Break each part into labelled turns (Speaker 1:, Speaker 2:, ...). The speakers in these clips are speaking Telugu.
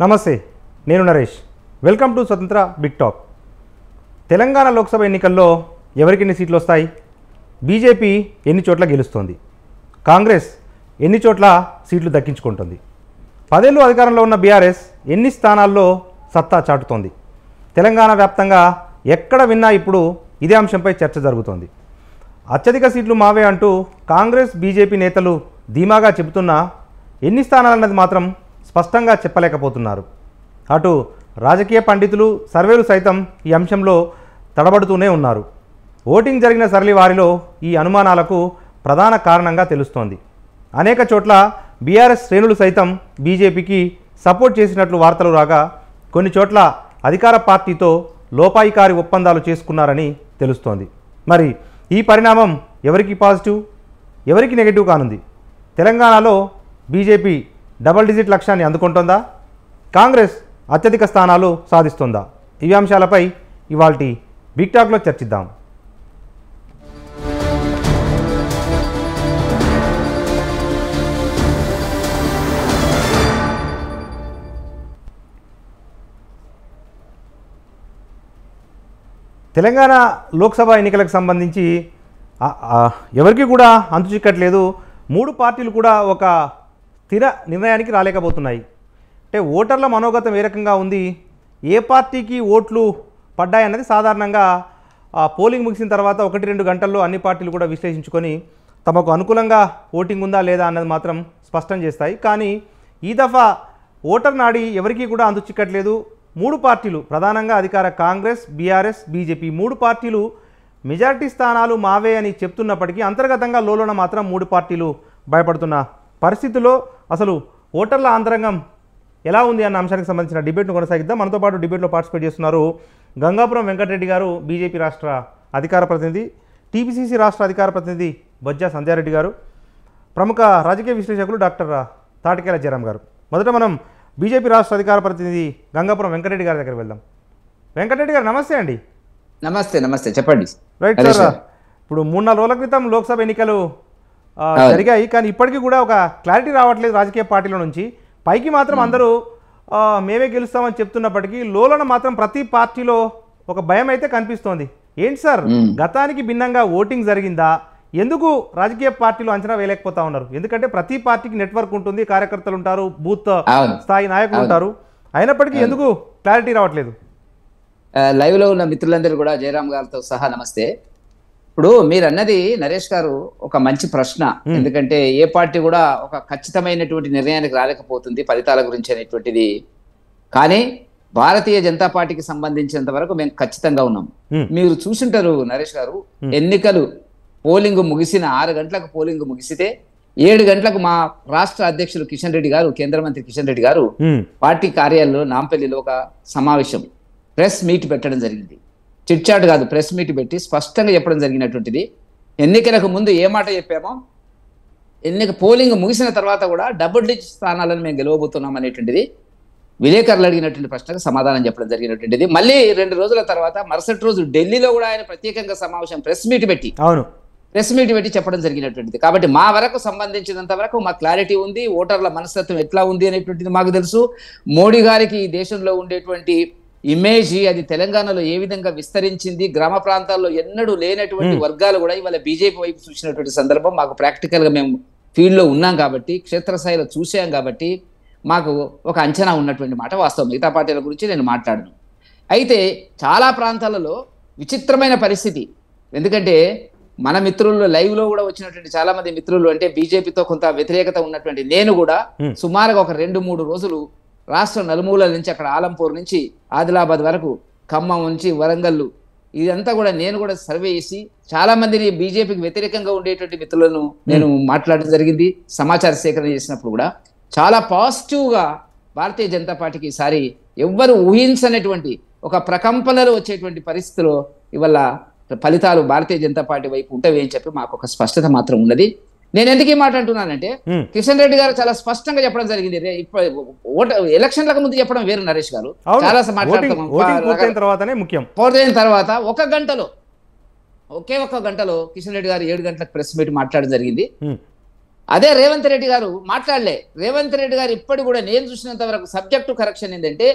Speaker 1: నమస్తే, నేను నరేష్. వెల్కమ్ టు స్వతంత్ర బిగ్ టాక్. తెలంగాణ లోక్సభ ఎన్నికల్లో ఎవరికి ఎన్ని సీట్లు వస్తాయి? బీజేపీ ఎన్ని చోట్ల గెలుస్తుంది? కాంగ్రెస్ ఎన్ని చోట్ల సీట్లు దక్కించుకుంటుంది? 10 ఏళ్ళు అధికారంలో ఉన్న బీఆర్ఎస్ ఎన్ని స్థానాల్లో సత్తా చాటుతోంది? తెలంగాణ వ్యాప్తంగా ఎక్కడ విన్నా ఇప్పుడు ఇదే అంశంపై చర్చ జరుగుతోంది. అత్యధిక సీట్లు మావే అంటూ కాంగ్రెస్ బీజేపీ నేతలు ధీమాగా చెబుతున్నా ఎన్ని స్థానాలన్నది మాత్రం స్పష్టంగా చెప్పలేకపోతున్నారు. అటు రాజకీయ పండితులు, సర్వేలు సైతం ఈ అంశంలో తడబడుతూనే ఉన్నారు. ఓటింగ్ జరిగిన సరళి వారిలో ఈ అనుమానాలకు ప్రధాన కారణంగా తెలుస్తోంది. అనేక చోట్ల బీఆర్ఎస్ శ్రేణులు సైతం బీజేపీకి సపోర్ట్ చేసినట్లు వార్తలు రాగా, కొన్ని చోట్ల అధికార పార్టీతో లోపాయికారి ఒప్పందాలు చేసుకున్నారని తెలుస్తోంది. మరి ఈ పరిణామం ఎవరికి పాజిటివ్, ఎవరికి నెగిటివ్ కానుంది? తెలంగాణలో బీజేపీ డబుల్ డిజిట్ లక్ష్యాన్ని అందుకుంటుందా? కాంగ్రెస్ అత్యధిక స్థానాలు సాధిస్తుందా? ఈ అంశాలపై ఇవాల్టి బిగ్ టాక్లో చర్చిద్దాం. తెలంగాణ లోక్సభ ఎన్నికలకు సంబంధించి ఎవరికి కూడా అంతు చిక్కట్లేదు. 3 పార్టీలు కూడా ఒక స్థిర నిర్ణయానికి రాలేకపోతున్నాయి. అంటే ఓటర్ల మనోగతం ఏ రకంగా ఉంది, ఏ పార్టీకి ఓట్లు పడ్డాయన్నది సాధారణంగా పోలింగ్ ముగిసిన తర్వాత 1-2 గంటల్లో అన్ని పార్టీలు కూడా విశ్లేషించుకొని తమకు అనుకూలంగా ఓటింగ్ ఉందా లేదా అన్నది మాత్రం స్పష్టం చేస్తాయి. కానీ ఈ దఫా ఓటర్ నాడి ఎవరికీ కూడా అంతు చిక్కట్లేదు. 3 పార్టీలు, ప్రధానంగా అధికార కాంగ్రెస్, బీఆర్ఎస్, బీజేపీ 3 పార్టీలు మెజారిటీ స్థానాలు మావే అని చెప్తున్నప్పటికీ అంతర్గతంగా లోలోన మాత్రం 3 పార్టీలు భయపడుతున్న పరిస్థితుల్లో అసలు ఓటర్ల ఆంతరంగం ఎలా ఉంది అన్న అంశానికి సంబంధించిన డిబేట్ను కొనసాగిద్దాం. మనతో పాటు డిబేట్లో పార్టిసిపేట్ చేస్తున్నారు గంగాపురం వెంకటరెడ్డి గారు, బీజేపీ రాష్ట్ర అధికార ప్రతినిధి, టీపీసీసీ రాష్ట్ర అధికార ప్రతినిధి బొజ్జా సంధ్యారెడ్డి గారు, ప్రముఖ రాజకీయ విశ్లేషకులు డాక్టర్ తాటికేల జయరాం గారు. మొదట మనం బీజేపీ రాష్ట్ర అధికార ప్రతినిధి గంగాపురం వెంకటరెడ్డి గారి దగ్గర వెళ్దాం. వెంకటరెడ్డి గారు నమస్తే అండి.
Speaker 2: నమస్తే. నమస్తే, చెప్పండి.
Speaker 1: రైట్ సార్, ఇప్పుడు 3-4 రోజుల క్రితం లోక్సభ ఎన్నికలు జరిగాయి, కానీ ఇప్పటికీ కూడా ఒక క్లారిటీ రావట్లేదు రాజకీయ పార్టీల నుంచి. పైకి మాత్రం అందరూ మేమే గెలుస్తామని చెప్తున్నప్పటికీ లోలన మాత్రం ప్రతి పార్టీలో ఒక భయం అయితే కనిపిస్తోంది. ఏంటి సార్, గతానికి భిన్నంగా ఓటింగ్ జరిగిందా? ఎందుకు రాజకీయ పార్టీలు అంచనా వేయలేకపోతా ఉన్నారు? ఎందుకంటే ప్రతి పార్టీకి నెట్వర్క్ ఉంటుంది, కార్యకర్తలు ఉంటారు, బూత్ స్థాయి నాయకులు ఉంటారు, అయినప్పటికీ ఎందుకు క్లారిటీ రావట్లేదు?
Speaker 2: లైవ్ లో ఉన్న మిత్రులందరూ కూడా జయరామ్ గారితో సహా నమస్తే. ఇప్పుడు మీరు అన్నది నరేష్ గారు ఒక మంచి ప్రశ్న. ఎందుకంటే ఏ పార్టీ కూడా ఒక ఖచ్చితమైనటువంటి నిర్ణయానికి రాలేకపోతుంది ఫలితాల గురించి అనేటువంటిది. కానీ భారతీయ జనతా పార్టీకి సంబంధించినంత వరకు మేము ఖచ్చితంగా ఉన్నాం. మీరు చూసుంటారు నరేష్ గారు, ఎన్నికలు పోలింగ్ ముగిసిన 6 గంటలకు పోలింగ్ ముగిసితే 7 గంటలకు మా రాష్ట్ర అధ్యక్షులు కిషన్ రెడ్డి గారు, కేంద్ర మంత్రి కిషన్ రెడ్డి గారు పార్టీ కార్యాలయంలో నాంపల్లిలో ఒక సమావేశం, ప్రెస్ మీట్ పెట్టడం జరిగింది. చిట్ చాట్ కాదు, ప్రెస్ మీట్ పెట్టి స్పష్టంగా చెప్పడం జరిగినటువంటిది. ఎన్నికలకు ముందు ఏ మాట చెప్పామో, పోలింగ్ ముగిసిన తర్వాత కూడా డబుల్ డిజిట్ స్థానాలను మేము గెలవబోతున్నాం అనేటువంటిది విలేకరులు అడిగినటువంటి ప్రశ్నకు సమాధానం చెప్పడం జరిగినటువంటిది. మళ్ళీ 2 రోజుల తర్వాత మరుసటి రోజు ఢిల్లీలో కూడా ఆయన ప్రత్యేకంగా సమావేశం ప్రెస్ మీట్ పెట్టి చెప్పడం జరిగినటువంటిది. కాబట్టి మా వరకు సంబంధించినంత వరకు మా క్లారిటీ ఉంది. ఓటర్ల మనస్తత్వం ఎట్లా ఉంది అనేటువంటిది మాకు తెలుసు. మోడీ గారికి ఈ దేశంలో ఉండేటువంటి ఇమేజ్, అది తెలంగాణలో ఏ విధంగా విస్తరించింది, గ్రామ ప్రాంతాల్లో ఎన్నడూ లేనటువంటి వర్గాలు కూడా ఇవాళ బీజేపీ వైపు చూసినటువంటి సందర్భం మాకు ప్రాక్టికల్ గా మేము ఫీల్డ్ లో ఉన్నాం కాబట్టి, క్షేత్రస్థాయిలో చూసాం కాబట్టి మాకు ఒక అంచనా ఉన్నటువంటి మాట వాస్తవం. మిగతా పార్టీల గురించి నేను మాట్లాడను. అయితే చాలా ప్రాంతాలలో విచిత్రమైన పరిస్థితి. ఎందుకంటే మన మిత్రుల్లో లైవ్ లో కూడా వచ్చినటువంటి చాలా మంది మిత్రులు, అంటే బీజేపీతో కొంత వ్యతిరేకత ఉన్నటువంటి నేను కూడా సుమారుగా ఒక 2-3 రోజులు రాష్ట్ర నలుమూలల నుంచి, అక్కడ ఆలంపూర్ నుంచి ఆదిలాబాద్ వరకు, ఖమ్మం నుంచి వరంగల్, ఇదంతా కూడా నేను కూడా సర్వే చేసి చాలా మందిని బీజేపీకి వ్యతిరేకంగా ఉండేటువంటి మిత్రులను నేను మాట్లాడడం జరిగింది. సమాచార సేకరణ చేసినప్పుడు కూడా చాలా పాజిటివ్గా భారతీయ జనతా పార్టీకి ఈసారి ఎవ్వరు ఊహించనటువంటి ఒక ప్రకంపనలు వచ్చేటువంటి పరిస్థితిలో ఇవాళ ఫలితాలు భారతీయ జనతా పార్టీ వైపు ఉంటవి అని చెప్పి మాకు ఒక స్పష్టత మాత్రం ఉన్నది. నేను ఎందుకు ఈ మాట అంటున్నానంటే, కిషన్ రెడ్డి గారు చాలా స్పష్టంగా చెప్పడం జరిగింది. ఎలక్షన్లకు ముందు చెప్పడం వేరు నరేష్ గారు, చాలా మాట్లాడతాం. పూర్తయిన తర్వాత ఒకే ఒక్క గంటలో కిషన్ రెడ్డి గారు 7 గంటలకు ప్రెస్ మీట్ మాట్లాడడం జరిగింది. అదే రేవంత్ రెడ్డి గారు మాట్లాడలే. రేవంత్ రెడ్డి గారు ఇప్పటి కూడా నేను చూసినంత వరకు సబ్జెక్టు కరెక్షన్ ఏంటంటే,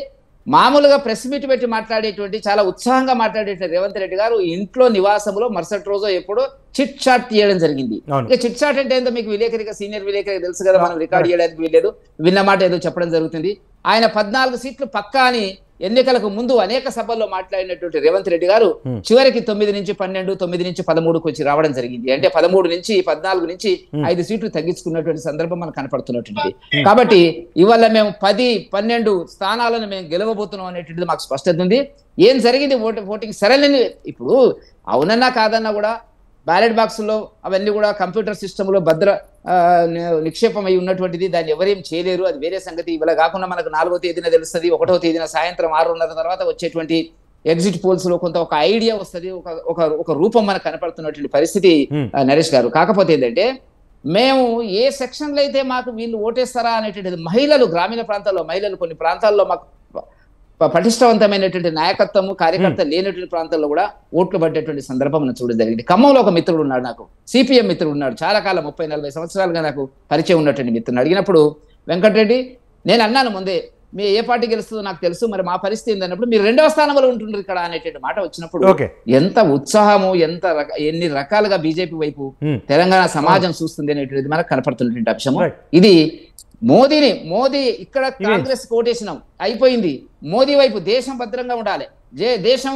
Speaker 2: మామూలుగా ప్రెస్ మీట్ పెట్టి మాట్లాడేటువంటి చాలా ఉత్సాహంగా మాట్లాడేటువంటి రేవంత్ రెడ్డి గారు ఇంట్లో నివాసంలో మరుసటి రోజు ఎప్పుడో చిట్ చాట్ తీయడం జరిగింది. ఇక చిట్ చాట్ అంటే ఏంటో మీకు విలేకరిగా సీనియర్ విలేకరిగా తెలుసు కదా, మనం రికార్డ్ చేయడానికి వీల్లేదు, విన్న మాట ఏదో చెప్పడం జరుగుతుంది. ఆయన 14 సీట్లు పక్కా అని ఎన్నికలకు ముందు అనేక సభల్లో మాట్లాడినటువంటి రేవంత్ రెడ్డి గారు చివరికి 9 నుంచి 12, 9 నుంచి 13కు వచ్చి రావడం జరిగింది. అంటే 13 నుంచి 14 నుంచి 5 సీట్లు తగ్గించుకున్నటువంటి సందర్భం మనకు కనపడుతున్నటువంటిది. కాబట్టి ఇవాళ మేము 10, 12 స్థానాలను మేము గెలవబోతున్నాం అనేటువంటిది మాకు స్పష్టత ఉంది. ఏం జరిగింది ఓటింగ్ సరళని ఇప్పుడు అవునన్నా కాదన్నా కూడా బ్యాలెట్ బాక్సుల్లో అవన్నీ కూడా కంప్యూటర్ సిస్టంలో నిక్షేపం అయి ఉన్నటువంటిది. దాన్ని ఎవరేం చేయలేరు, అది వేరే సంగతి. ఇవాళ కాకుండా మనకు 4వ తేదీన తెలుస్తుంది, 1వ తేదీన సాయంత్రం 6:30 తర్వాత వచ్చేటువంటి ఎగ్జిట్ పోల్స్ లో కొంత ఒక ఐడియా వస్తుంది, ఒక రూపం మనకు కనపడుతున్నటువంటి పరిస్థితి నరేష్ గారు. కాకపోతే ఏంటంటే మేము ఏ సెక్షన్లో అయితే మాకు వీళ్ళు ఓటేస్తారా అనేటువంటిది, మహిళలు గ్రామీణ ప్రాంతాల్లో మహిళలు కొన్ని ప్రాంతాల్లో మాకు పటిష్టవంతమైనటువంటి నాయకత్వము కార్యకర్త లేనటువంటి ప్రాంతాల్లో కూడా ఓట్లు పడ్డటువంటి సందర్భం మనం చూడడం జరిగింది. ఖమ్మంలో ఒక మిత్రుడు ఉన్నాడు, నాకు సిపిఎం మిత్రుడు ఉన్నాడు, చాలా కాలం 30-40 సంవత్సరాలుగా నాకు పరిచయం ఉన్నటువంటి మిత్రుడు. అడిగినప్పుడు వెంకటరెడ్డి నేను అన్నాను ముందే, మీ ఏ పార్టీ గెలుస్తుందో నాకు తెలుసు, మరి మా పరిస్థితి ఏంటన్నప్పుడు మీరు 2వ స్థానంలో ఉంటున్నారు ఇక్కడ అనేటువంటి మాట వచ్చినప్పుడు ఎంత ఉత్సాహము, ఎన్ని రకాలుగా బీజేపీ వైపు తెలంగాణ సమాజం చూస్తుంది అనేటువంటిది మనకు కనపడుతున్నటువంటి అంశము. ఇది మోదీ ఇక్కడ కాంగ్రెస్ కోటేసినాం అయిపోయింది, మోదీ వైపు దేశం భద్రంగా ఉండాలి, దేశం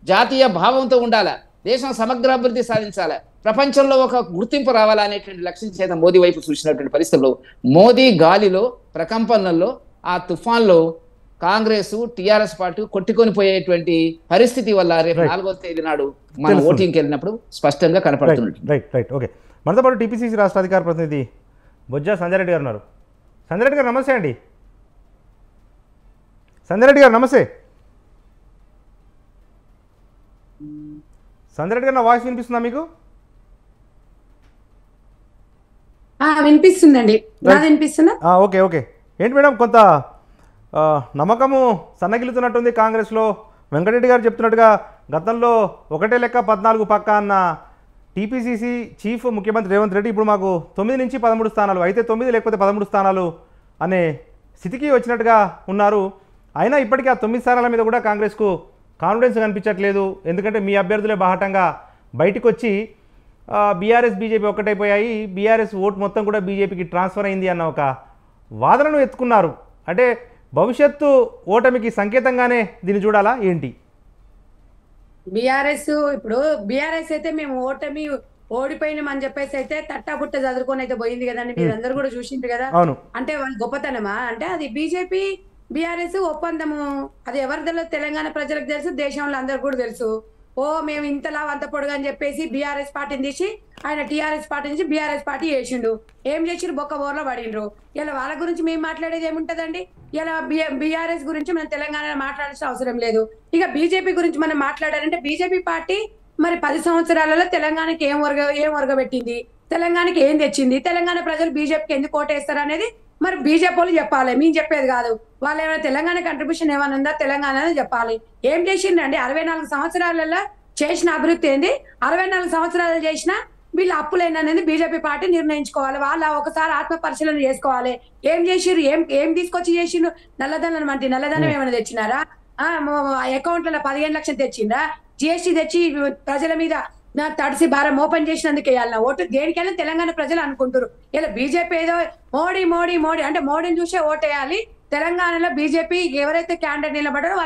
Speaker 2: జాతీయ భావంతో ఉండాలి, దేశం సమగ్రాభివృద్ధి సాధించాలి, ప్రపంచంలో ఒక గుర్తింపు రావాలనేటువంటి లక్ష్యం చేత మోదీ వైపు చూసినటువంటి పరిస్థితుల్లో మోదీ గాలిలో ప్రకంపనల్లో ఆ తుఫాన్లో కాంగ్రెస్ టీఆర్ఎస్ పార్టీ కొట్టుకొని పోయేటువంటి పరిస్థితి వల్ల రేపు 4వ తేదీ నాడు మనం ఓటింగ్కి వెళ్ళినప్పుడు స్పష్టంగా కనపడుతుంది.
Speaker 1: Right okay. మనతో పాటు టీపీసీసీ రాష్ట్ర అధికార ప్రతినిధి బొజ్జా సంజయ్ రెడ్డి గారు ఉన్నారు. సంజయ్ రెడ్డి గారు నమస్తే అండి. సంజయ్ రెడ్డి గారు నమస్తే. సంజయ్ రెడ్డి గారు నా వాయిస్ వినిపిస్తుందా మీకు?
Speaker 3: వినిపిస్తుందండి. వినిపిస్తుందా?
Speaker 1: ఓకే. ఏంటి మేడం, కొంత నమ్మకము సన్నగిలుతున్నట్టుంది కాంగ్రెస్లో. వెంకటరెడ్డి గారు చెప్తున్నట్టుగా గతంలో 1 లెక్క 14 పక్క అన్న టీపీసీసీ చీఫ్ ముఖ్యమంత్రి రేవంత్ రెడ్డి ఇప్పుడు మాకు 9 నుంచి 13 స్థానాలు, అయితే 9 లేకపోతే 13 స్థానాలు అనే స్థితికి వచ్చినట్టుగా ఉన్నారు. అయినా ఇప్పటికీ ఆ 9 స్థానాల మీద కూడా కాంగ్రెస్కు కాన్ఫిడెన్స్ కనిపించట్లేదు. ఎందుకంటే మీ అభ్యర్థులే బాహటంగా బయటకు వచ్చి బీఆర్ఎస్ బీజేపీ ఒక్కటైపోయాయి, బీఆర్ఎస్ ఓటు మొత్తం కూడా బీజేపీకి ట్రాన్స్ఫర్ అయింది అన్న ఒక వాదనను ఎత్తుకున్నారు. అంటే భవిష్యత్తు ఓటమికి సంకేతంగానే దీన్ని చూడాలా ఏంటి?
Speaker 3: ఇప్పుడు బీఆర్ఎస్ అయితే మేము ఓడిపోయినాం అని చెప్పేసి అయితే తట్టాబుట్ట చదువుకొని అయితే పోయింది కదండి, మీరందరూ కూడా చూసిండ్రు కదా. అంటే వాళ్ళ గొప్పతనమా అంటే అది బీజేపీ బీఆర్ఎస్ ఒప్పందము, అది ఎవరిదో తెలంగాణ ప్రజలకు తెలుసు, దేశంలో అందరు కూడా తెలుసు. మేము ఇంతలా అంత పొడుగు అని చెప్పేసి బీఆర్ఎస్ పార్టీని తీసి ఆయన టీఆర్ఎస్ పార్టీ నుంచి బీఆర్ఎస్ పార్టీ చేసిండు. ఏం చేసిండ్రు? బొక్క బోర్లో పడిండ్రు. ఇలా వాళ్ళ గురించి మేము మాట్లాడేది ఏముంటదండి? ఇలా బీఆర్ఎస్ గురించి మనం తెలంగాణలో మాట్లాడాల్సిన అవసరం లేదు. ఇక బీజేపీ గురించి మనం మాట్లాడాలంటే బీజేపీ పార్టీ మరి 10 సంవత్సరాలలో తెలంగాణకి ఏం ఒరగబెట్టింది, తెలంగాణకి ఏం తెచ్చింది, తెలంగాణ ప్రజలు బీజేపీకి ఎందుకు ఓటేస్తారు అనేది మరి బీజేపీ వాళ్ళు చెప్పాలి, మేము చెప్పేది కాదు. వాళ్ళు ఏమైనా తెలంగాణ కంట్రిబ్యూషన్ ఏమైనా ఉందా తెలంగాణ చెప్పాలి. ఏం చేసిండ్రండి 64 సంవత్సరాలలో చేసిన అభివృద్ధి ఏంది? 64 సంవత్సరాలు చేసిన వీళ్ళ అప్పులేననేది బీజేపీ పార్టీ నిర్ణయించుకోవాలి. వాళ్ళ ఒకసారి ఆత్మ పరిశీలన చేసుకోవాలి. ఏం చేసిర్రు, ఏం తీసుకొచ్చి చేసిండ్రు? నల్లధనం అంటే నల్లధనం ఏమైనా తెచ్చినారా? అకౌంట్లలో 15 లక్షలు తెచ్చిండ్రా? జిఎస్టీ తెచ్చి ప్రజల మీద తడిసి భారం ఓపెన్ చేసినందుకు వేయాలన్నా ఓటు? దేనికైనా తెలంగాణ ప్రజలు అనుకుంటారు. ఇలా బీజేపీ ఏదో మోడీ అంటే మోడీని చూసే ఓటేయాలి. తెలంగాణలో బీజేపీ ఎవరైతే క్యాండిడేట్ నిలబడారో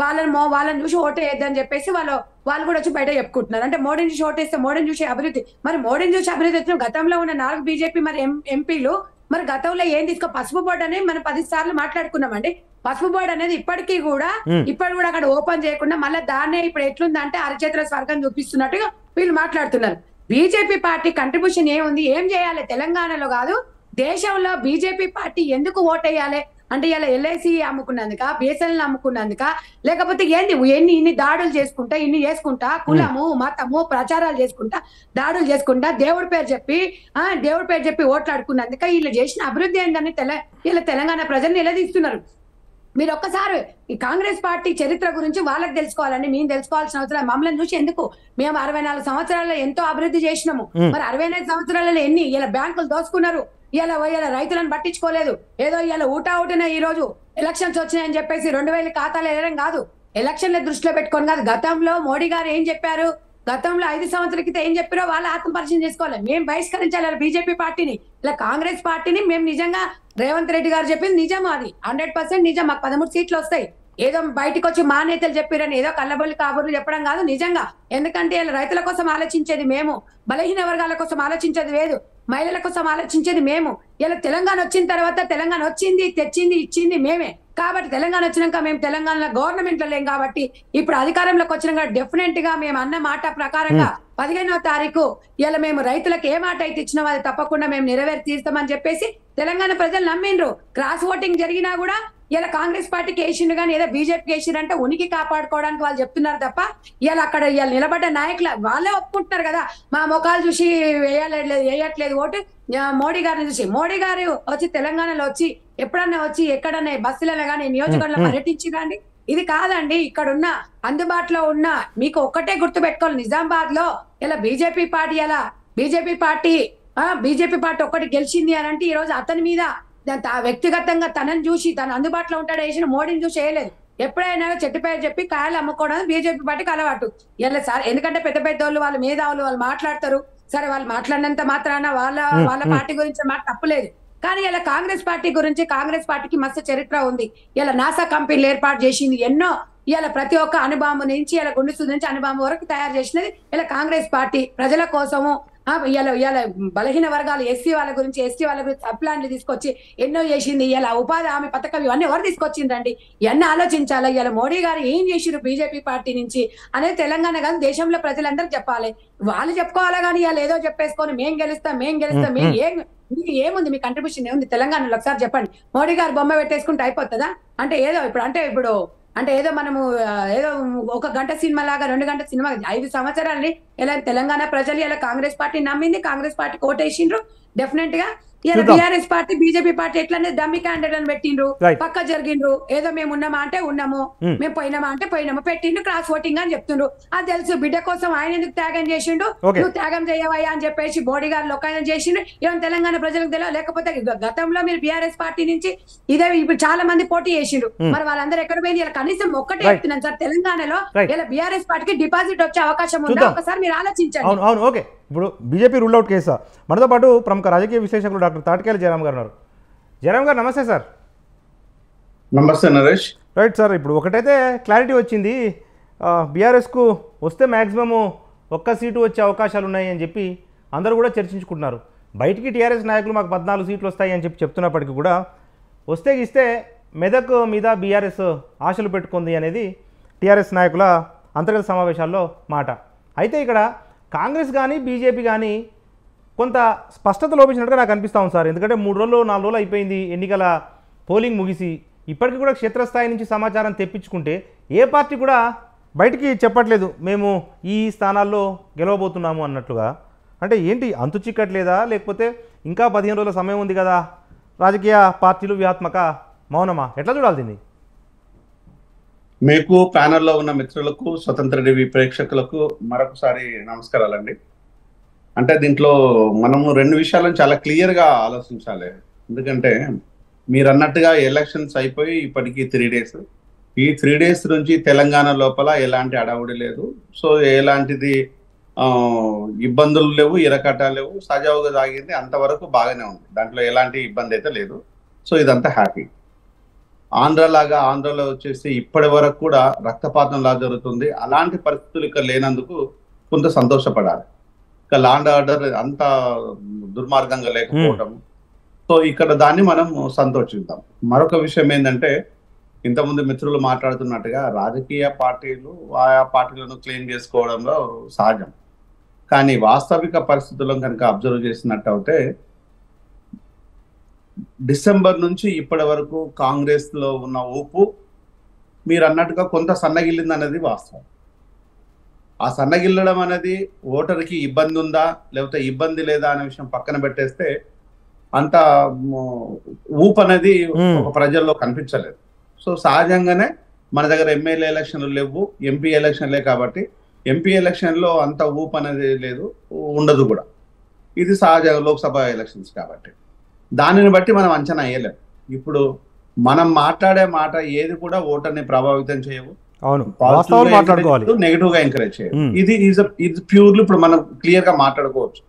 Speaker 3: వాళ్ళని చూసి ఓటేయద్దని చెప్పేసి వాళ్ళు కూడా వచ్చి బయట చెప్పుకుంటున్నారు. అంటే మోడీని చూసి ఓటేస్తే మోడీని చూసి అభివృద్ధి, మరి మోడీని చూసి అభివృద్ధి వచ్చిన గతంలో ఉన్న 4 బీజేపీ మరి ఎంపీలు మరి గతంలో ఏం పసుపు బోర్డు అనేది మనం 10 సార్లు మాట్లాడుకున్నామండి. పసుపు బోర్డు అనేది ఇప్పటికీ కూడా అక్కడ ఓపెన్ చేయకుండా మళ్ళీ దాన్నే ఇప్పుడు ఎట్లుందంటే అరచేతుల స్వర్గం చూపిస్తున్నట్టుగా వీళ్ళు మాట్లాడుతున్నారు. బీజేపీ పార్టీ కంట్రిబ్యూషన్ ఏముంది, ఏం చేయాలి తెలంగాణలో కాదు దేశంలో? బీజేపీ పార్టీ ఎందుకు ఓటేయాలి అంటే ఇలా ఎల్ఐసి అమ్ముకున్నందుక, బిఎస్ఎన్ఎల్ అమ్ముకున్నందుక, లేకపోతే ఇన్ని దాడులు చేసుకుంటా కులము మతము ప్రచారాలు చేసుకుంటా దాడులు చేసుకుంటా దేవుడి పేరు చెప్పి ఓట్లాడుకున్నందుక వీళ్ళు చేసిన అభివృద్ధి ఏంటని తెలంగాణ ప్రజలు నిలదీస్తున్నారు. మీరు ఒక్కసారి ఈ కాంగ్రెస్ పార్టీ చరిత్ర గురించి వాళ్ళకి తెలుసుకోవాలండి, మేము తెలుసుకోవాల్సిన అవసరం. మమ్మల్ని చూసి ఎందుకు? మేము 64 సంవత్సరాల్లో ఎంతో అభివృద్ధి చేసినాము. మరి 64 సంవత్సరాలలో ఎన్ని ఇలా బ్యాంకులు దోసుకున్నారు, ఇలా రైతులను పట్టించుకోలేదు. ఏదో ఇలా ఊటనే ఈ రోజు ఎలక్షన్స్ వచ్చినాయని చెప్పేసి 2000 ఖాతాలు వెళ్ళడం కాదు, ఎలక్షన్ల దృష్టిలో పెట్టుకొని కాదు. గతంలో మోడీ గారు ఏం చెప్పారు, గతంలో 5 సంవత్సరాల క్రితం ఏం చెప్పారో వాళ్ళు ఆత్మపరిచయం చేసుకోవాలి. మేము బహిష్కరించాలి బీజేపీ పార్టీని, ఇలా కాంగ్రెస్ పార్టీని. మేము నిజంగా రేవంత్ రెడ్డి గారు చెప్పింది నిజం, అది 100% నిజం. మాకు 13 సీట్లు వస్తాయి. ఏదో బయటకు వచ్చి మా నేతలు చెప్పారని ఏదో కళ్ళబొల్లి కాబుర్లు చెప్పడం కాదు, నిజంగా. ఎందుకంటే ఇలా రైతుల కోసం ఆలోచించేది మేము, బలహీన వర్గాల కోసం ఆలోచించేది లేదు, మహిళల కోసం ఆలోచించేది మేము. ఇలా తెలంగాణ వచ్చిన తర్వాత తెలంగాణ వచ్చింది, తెచ్చింది, ఇచ్చింది మేమే. కాబట్టి తెలంగాణ వచ్చినాక మేము తెలంగాణ గవర్నమెంట్ లో లేం కాబట్టి ఇప్పుడు అధికారంలోకి వచ్చినాక డెఫినెట్ గా మేము అన్న మాట ప్రకారంగా 15వ తారీఖు ఇలా మేము రైతులకు ఏ మాట అయితే ఇచ్చినామో అది తప్పకుండా మేము నెరవేర్చి తీస్తామని చెప్పేసి తెలంగాణ ప్రజలు నమ్మిండ్రు. క్రాస్ ఓటింగ్ జరిగినా కూడా ఇలా కాంగ్రెస్ పార్టీకి వేసిండు కానీ ఏదో బీజేపీకి వేసిండు అంటే ఉనికి కాపాడుకోవడానికి వాళ్ళు చెప్తున్నారు తప్ప ఇలా అక్కడ ఇలా నిలబడ్డ నాయకులు వాళ్ళే ఒప్పుకుంటున్నారు కదా, మా ముఖాలు చూసి వేయట్లేదు ఓటు మోడీ గారిని చూసి. మోడీ గారు వచ్చి తెలంగాణలో వచ్చి ఎప్పుడన్నా వచ్చి ఎక్కడన్నా బస్సులలో కానీ నియోజకవర్గంలో పర్యటించిందండి? ఇది కాదండి. ఇక్కడ ఉన్న అందుబాటులో ఉన్న మీకు ఒక్కటే గుర్తు పెట్టుకోవాలి, నిజామాబాద్ లో ఇలా బీజేపీ పార్టీ ఒక్కటి గెలిచింది అని అంటే ఈ రోజు అతని మీద వ్యక్తిగతంగా తనని చూసి తన అందుబాటులో ఉంటాడు వేసిన, మోడీని చూసి వేయలేదు. ఎప్పుడైనా చెట్టుపై చెప్పి కాయలు అమ్ముకోవడం బీజేపీ పార్టీకి అలవాటు. ఇలా సార్ ఎందుకంటే పెద్ద పెద్ద వాళ్ళు మేధావులు వాళ్ళు మాట్లాడతారు. సరే వాళ్ళు మాట్లాడినంత మాత్రాన వాళ్ళ పార్టీ గురించి మాట తప్పులేదు. కానీ ఇలా కాంగ్రెస్ పార్టీ గురించి, కాంగ్రెస్ పార్టీకి మస్తు చరిత్ర ఉంది. ఇలా నాసా కంపెనీలు ఏర్పాటు చేసింది ఎన్నో. ఇలా ప్రతి ఒక్క అణుబాంబు నుంచి ఇలా గుండె నుంచి అణుబాంబు వరకు తయారు చేసినది ఇలా కాంగ్రెస్ పార్టీ. ప్రజల కోసము ఇలా బలహీన వర్గాలు ఎస్సీ వాళ్ళ గురించి సబ్ ప్లాన్లు తీసుకొచ్చి ఎన్నో చేసింది. ఇలా ఉపాధి హామీ పథకం ఇవన్నీ ఎవరు తీసుకొచ్చిందండి? ఇవన్నీ ఆలోచించాలి. ఇలా మోడీ గారు ఏం చేసిరు బీజేపీ పార్టీ నుంచి అనేది తెలంగాణ కానీ దేశంలో ప్రజలందరూ చెప్పాలి. వాళ్ళు చెప్పుకోవాలా కానీ ఇలా ఏదో చెప్పేసుకొని మేం గెలుస్తాం మీకు ఏముంది, మీ కంట్రిబ్యూషన్ ఏముంది తెలంగాణలో ఒకసారి చెప్పండి. మోడీ గారు బొమ్మ పెట్టేసుకుంటే అయిపోతుందా? అంటే ఏదో మనము ఏదో 1 గంట సినిమా లాగా 2 గంటల సినిమా 5 సంవత్సరాలని ఇలా తెలంగాణ ప్రజలు ఇలా కాంగ్రెస్ పార్టీ నమ్మింది, కాంగ్రెస్ పార్టీ ఓటేసిండ్రు. డెఫినెట్ గా ఇలా బీఆర్ఎస్ పార్టీ బీజేపీ పార్టీ ఎట్లనే డమ్మీ క్యాండిడేట్ అని పెట్టిండ్రు, పక్క జరిగిండ్రు. ఏదో మేము ఉన్నామా అంటే ఉన్నాము, మేము పోయినామా అంటే పోయినాము, పెట్టిండు క్రాస్ ఓటింగ్ అని చెప్తుండ్రు. అది తెలుసు. బిడ్డ కోసం ఆయన ఎందుకు త్యాగం చేసిండు, నువ్వు త్యాగం చేయవయ్యా అని చెప్పేసి మోడీ గారు లోకాయనం చేసిండు. ఏమైనా తెలంగాణ ప్రజలకు తెలియదు. లేకపోతే గతంలో మీరు బీఆర్ఎస్ పార్టీ నుంచి ఇదే ఇప్పుడు చాలా మంది పోటీ చేసిండ్రు. మరి వాళ్ళందరూ ఎక్కడ పోయింది? ఇలా కనీసం ఒక్కటే చెప్తున్నాను సార్, తెలంగాణలో ఇలా బీఆర్ఎస్ పార్టీకి డిపాజిట్ వచ్చే అవకాశం ఉందా ఒకసారి మీరు ఆలోచించండి.
Speaker 1: ఓకే, ఇప్పుడు బీజేపీ రూల్ అవుట్ కేసా. మనతో పాటు ప్రముఖ రాజకీయ విశ్లేషకులు డాక్టర్ తాటికేల జయరామ్ గారు ఉన్నారు. జయరామ్ గారు నమస్తే సార్.
Speaker 4: నమస్తే నరేష్.
Speaker 1: రైట్ సార్, ఇప్పుడు ఒకటైతే క్లారిటీ వచ్చింది, బీఆర్ఎస్కు వస్తే మ్యాక్సిమము 1 సీటు వచ్చే అవకాశాలు ఉన్నాయి అని చెప్పి అందరూ కూడా చర్చించుకుంటున్నారు. బయటికి టీఆర్ఎస్ నాయకులు మాకు 14 సీట్లు వస్తాయి అని చెప్తున్నప్పటికీ కూడా వస్తే ఇస్తే మెదక్ మీద బీఆర్ఎస్ ఆశలు పెట్టుకుంది అనేది టీఆర్ఎస్ నాయకుల అంతర్గత సమావేశాల్లో మాట. అయితే ఇక్కడ కాంగ్రెస్ కానీ బీజేపీ కానీ కొంత స్పష్టత లోపించినట్టుగా నాకు అనిపిస్తూ ఉంది సార్. ఎందుకంటే 3 రోజులు 4 రోజులు అయిపోయింది ఎన్నికల పోలింగ్ ముగిసి, ఇప్పటికీ కూడా క్షేత్రస్థాయి నుంచి సమాచారం తెప్పించుకుంటే ఏ పార్టీ కూడా బయటికి చెప్పట్లేదు మేము ఈ స్థానాల్లో గెలవబోతున్నాము అన్నట్లుగా. అంటే ఏంటి, అంతు చిక్కట్లేదా, లేకపోతే ఇంకా 15 రోజుల సమయం ఉంది కదా, రాజకీయ పార్టీలు వ్యూహాత్మక మౌనమా? ఎట్లా చూడాలి దీన్ని?
Speaker 4: మీకు ప్యానెల్లో ఉన్న మిత్రులకు, స్వతంత్ర టీవీ ప్రేక్షకులకు మరొకసారి నమస్కారాలండి. అంటే దీంట్లో మనము 2 విషయాలను చాలా క్లియర్గా ఆలోచించాలి. ఎందుకంటే మీరు అన్నట్టుగా ఎలక్షన్స్ అయిపోయి ఇప్పటికీ 3 డేస్. ఈ 3 డేస్ నుంచి తెలంగాణ లోపల ఎలాంటి అడవుడి లేదు. సో ఎలాంటిది ఇబ్బందులు లేవు, ఇరకటాలు లేవు, సజావుగా సాగింది, అంతవరకు బాగానే ఉంది. దాంట్లో ఎలాంటి ఇబ్బంది అయితే లేదు. సో ఇదంతా హ్యాపీ. ఆంధ్రలో వచ్చేసి ఇప్పటి వరకు కూడా రక్తపాతం లా జరుగుతుంది. అలాంటి పరిస్థితులు ఇక్కడ లేనందుకు కొంత సంతోషపడాలి. ఇక లాండ్ ఆర్డర్ అంత దుర్మార్గంగా లేకపోవడం, సో ఇక్కడ దాన్ని మనం సంతోషిద్దాం. మరొక విషయం ఏంటంటే, ఇంతకుముందు మిత్రులు మాట్లాడుతున్నట్టుగా రాజకీయ పార్టీలు ఆయా పార్టీలను క్లెయిమ్ చేసుకోవడంలో సహజం. కానీ వాస్తవిక పరిస్థితులను కనుక అబ్జర్వ్ చేసినట్టు అయితే డిసెంబర్ నుంచి ఇప్పటి వరకు కాంగ్రెస్ లో ఉన్న ఊపు మీరు అన్నట్టుగా కొంత సన్నగిల్లింది అనేది వాస్తవం. ఆ సన్నగిల్లడం అనేది ఓటర్కి ఇబ్బంది ఉందా లేకపోతే ఇబ్బంది లేదా అనే విషయం పక్కన పెట్టేస్తే అంత ఊపు అనేది ఒక ప్రజల్లో కనిపించలేదు. సో సహజంగానే మన దగ్గర ఎమ్మెల్యే ఎలక్షన్లు లేవు, ఎంపీ ఎలక్షన్లే కాబట్టి ఎంపీ ఎలక్షన్లో అంత ఊపు అనేది లేదు, ఉండదు కూడా. ఇది సహజ లోక్సభ ఎలక్షన్స్ కాబట్టి దానిని బట్టి మనం అంచనా వేయలేం. ఇప్పుడు మనం మాట్లాడే మాట ఏది కూడా ఓటర్ని ప్రభావితం చేయవు, నెగిటివ్ గా ఎంకరేజ్ చేయవు. ఇది ప్యూర్లీ ఇప్పుడు మనం క్లియర్ గా మాట్లాడుకోవచ్చు.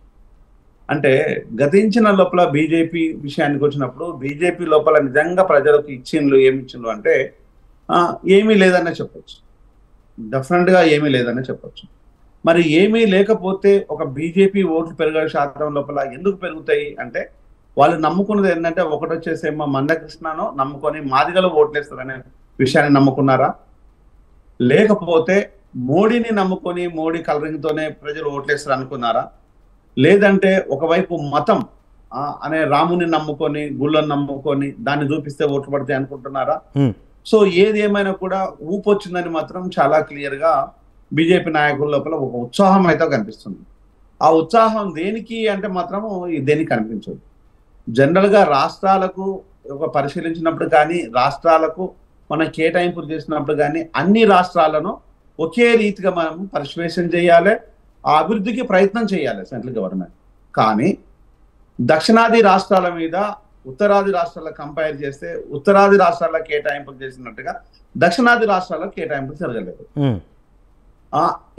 Speaker 4: అంటే గతించిన లోపల బీజేపీ విషయానికి వచ్చినప్పుడు బీజేపీ లోపల నిజంగా ప్రజలకు ఇచ్చిండ్లు ఏమి ఇచ్చిండ్లు అంటే ఏమీ లేదనే చెప్పొచ్చు, డెఫినెట్ గా ఏమీ లేదనే చెప్పొచ్చు. మరి ఏమీ లేకపోతే ఒక బీజేపీ ఓట్లు పెరిగే శాతం లోపల ఎందుకు పెరుగుతాయి అంటే వాళ్ళు నమ్ముకున్నది ఏంటంటే ఒకటి వచ్చేసేమో మందకృష్ణను నమ్ముకొని మాదిగలు ఓట్లేస్తారనే విషయాన్ని నమ్ముకున్నారా, లేకపోతే మోడీని నమ్ముకొని మోడీ కలరింగ్ తోనే ప్రజలు ఓట్లేస్తారు అనుకున్నారా, లేదంటే ఒకవైపు మతం అనే రాముని నమ్ముకొని గుళ్ళని నమ్ముకొని దాన్ని చూపిస్తే ఓట్లు పడతాయి అనుకుంటున్నారా? సో ఏది ఏమైనా కూడా ఊపు వచ్చిందని మాత్రం చాలా క్లియర్ గా బీజేపీ నాయకుల లోపల ఒక ఉత్సాహం అయితే కనిపిస్తుంది. ఆ ఉత్సాహం దేనికి అంటే మాత్రము దేనికి కనిపించదు. జనరల్ గా రాష్ట్రాలకు ఒక పరిశీలించినప్పుడు కానీ రాష్ట్రాలకు మనం కేటాయింపులు చేసినప్పుడు కానీ అన్ని రాష్ట్రాలను ఒకే రీతిగా మనం పరిశ్వేషణ చేయాలి, ఆ అభివృద్ధికి ప్రయత్నం చేయాలి సెంట్రల్ గవర్నమెంట్. కానీ దక్షిణాది రాష్ట్రాల మీద ఉత్తరాది రాష్ట్రాలకు కంపేర్ చేస్తే ఉత్తరాది రాష్ట్రాల కేటాయింపులు చేసినట్టుగా దక్షిణాది రాష్ట్రాలకు కేటాయింపులు జరగలేదు.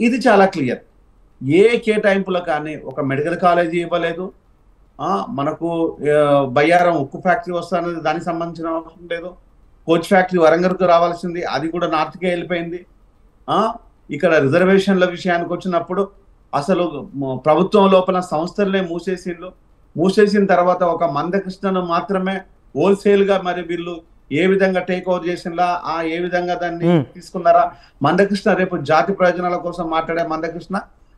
Speaker 4: ఇది చాలా క్లియర్. ఏ కేటాయింపులు కానీ ఒక మెడికల్ కాలేజీ ఇవ్వలేదు, మనకు బయ్యారం ఉక్కు ఫ్యాక్టరీ వస్తానది దానికి సంబంధించిన అవసరం లేదు, కోచ్ ఫ్యాక్టరీ వరంగల్కు రావాల్సింది అది కూడా నార్త్కే వెళ్ళిపోయింది. ఇక్కడ రిజర్వేషన్ల విషయానికి వచ్చినప్పుడు అసలు ప్రభుత్వం లోపల సంస్థలనే మూసేసిన తర్వాత ఒక మందకృష్ణను మాత్రమే హోల్సేల్ గా మరి వీళ్ళు ఏ విధంగా టేక్ ఓవర్ చేసినలా ఏ విధంగా దాన్ని తీసుకున్నారా. మందకృష్ణ రేపు జాతి ప్రయోజనాల కోసం మాట్లాడే మందకృష్ణ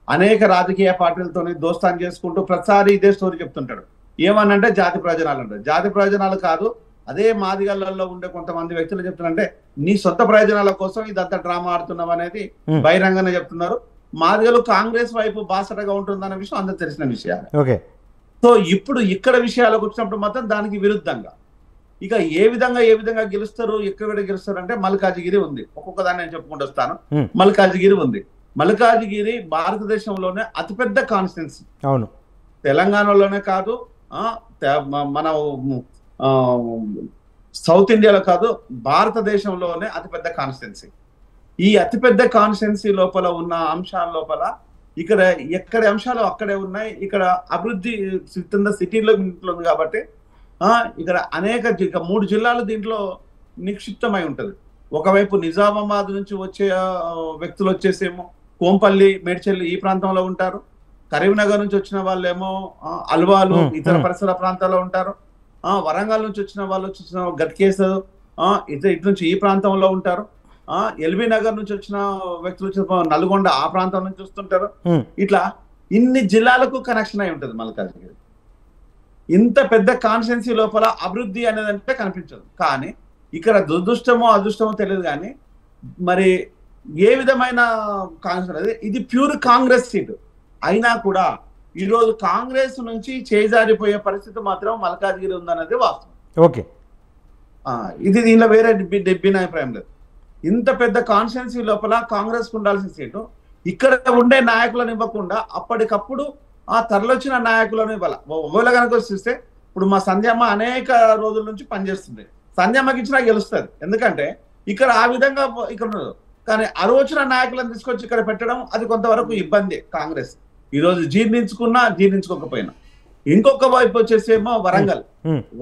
Speaker 4: అనేక రాజకీయ పార్టీలతోని దోస్తాన్ చేసుకుంటూ ప్రతిసారి ఇదే స్టోరీ చెప్తుంటాడు. ఏమనంటే జాతి ప్రయోజనాలు అంటారు. జాతి ప్రయోజనాలు కాదు, అదే మాదిగల్లో ఉండే కొంతమంది వ్యక్తులు చెప్తున్నారంటే నీ సొంత ప్రయోజనాల కోసం ఇదంతా డ్రామా ఆడుతున్నాం అనేది బహిరంగంగా చెప్తున్నారు. మాదిగలు కాంగ్రెస్ వైపు బాసటగా ఉంటుందన్న విషయం అందరూ తెలిసిన విషయాలు. సో ఇప్పుడు ఇక్కడ విషయాలకు వచ్చినప్పుడు మాత్రం దానికి విరుద్ధంగా ఇక ఏ విధంగా గెలుస్తారు, ఎక్కడ గెలుస్తారు అంటే మల్కాజిగిరి ఉంది. ఒక్కొక్క దాన్ని నేను చెప్పుకుంటూ వస్తాను. మల్కాజిగిరి ఉంది. మల్కాజిగిరి భారతదేశంలోనే అతిపెద్ద కాన్స్టిట్యున్సీ. అవును, తెలంగాణలోనే కాదు, మన సౌత్ ఇండియాలో కాదు, భారతదేశంలోనే అతిపెద్ద కాన్స్టిట్యున్సీ. ఈ అతిపెద్ద కాన్స్టిట్యున్సీ లోపల ఉన్న అంశాల లోపల ఇక్కడ ఎక్కడి అంశాలు అక్కడే ఉన్నాయి. ఇక్కడ అభివృద్ధి సిటీలో ఉంది కాబట్టి ఇక్కడ అనేక 3 జిల్లాలు దీంట్లో నిక్షిప్తమై ఉంటది. ఒకవైపు నిజామాబాద్ నుంచి వచ్చే వ్యక్తులు వచ్చేసేమో కోంపల్లి, మేడ్చల్లి ఈ ప్రాంతంలో ఉంటారు. కరీంనగర్ నుంచి వచ్చిన వాళ్ళేమో అల్వాలు ఇతర పరిసర ప్రాంతాల్లో ఉంటారు. వరంగల్ నుంచి వచ్చిన వాళ్ళు వచ్చిన గట్కేసర్ ఇటు నుంచి ఈ ప్రాంతంలో ఉంటారు. ఎల్బీ నగర్ నుంచి వచ్చిన వ్యక్తులు వచ్చి నల్గొండ ఆ ప్రాంతం నుంచి వస్తుంటారు. ఇట్లా ఇన్ని జిల్లాలకు కనెక్షన్ అయి ఉంటుంది మల్కాజ్గిరి. ఇంత పెద్ద కాన్స్టిట్యున్సీ లోపల అభివృద్ధి అనేది అంటే కనిపించదు. కానీ ఇక్కడ దురదృష్టమో అదృష్టమో తెలియదు, కానీ మరి ఏ విధమైన కాన్స్టిట్యున్సీ ఇది ప్యూర్ కాంగ్రెస్ సీటు అయినా కూడా ఈరోజు కాంగ్రెస్ నుంచి చేజారిపోయే పరిస్థితి మాత్రం మల్కాజ్గిరి ఉందన్నది వాస్తవం. ఓకే, ఇది దీనిలో వేరే అభిప్రాయం లేదు. ఇంత పెద్ద కాన్స్టిట్యున్సీ లోపల కాంగ్రెస్ కు ఉండాల్సిన సీటు ఇక్కడ ఉండే నాయకులను ఇవ్వకుండా అప్పటికప్పుడు తరలొచ్చిన నాయకులను ఇవ్వాలి. ఒకవేళ కనుక చూస్తే ఇప్పుడు మా సంధ్యమ్మ అనేక రోజుల నుంచి పనిచేస్తుంది. సంధ్యమ్మకి ఇచ్చినా గెలుస్తుంది, ఎందుకంటే ఇక్కడ ఆ విధంగా ఇక్కడ ఉండదు. కానీ అరవచ్చిన నాయకులను తీసుకొచ్చి ఇక్కడ పెట్టడం అది కొంతవరకు ఇబ్బంది కాంగ్రెస్ ఈరోజు జీర్ణించుకోకపోయినా. ఇంకొక వైపు వచ్చేసేమో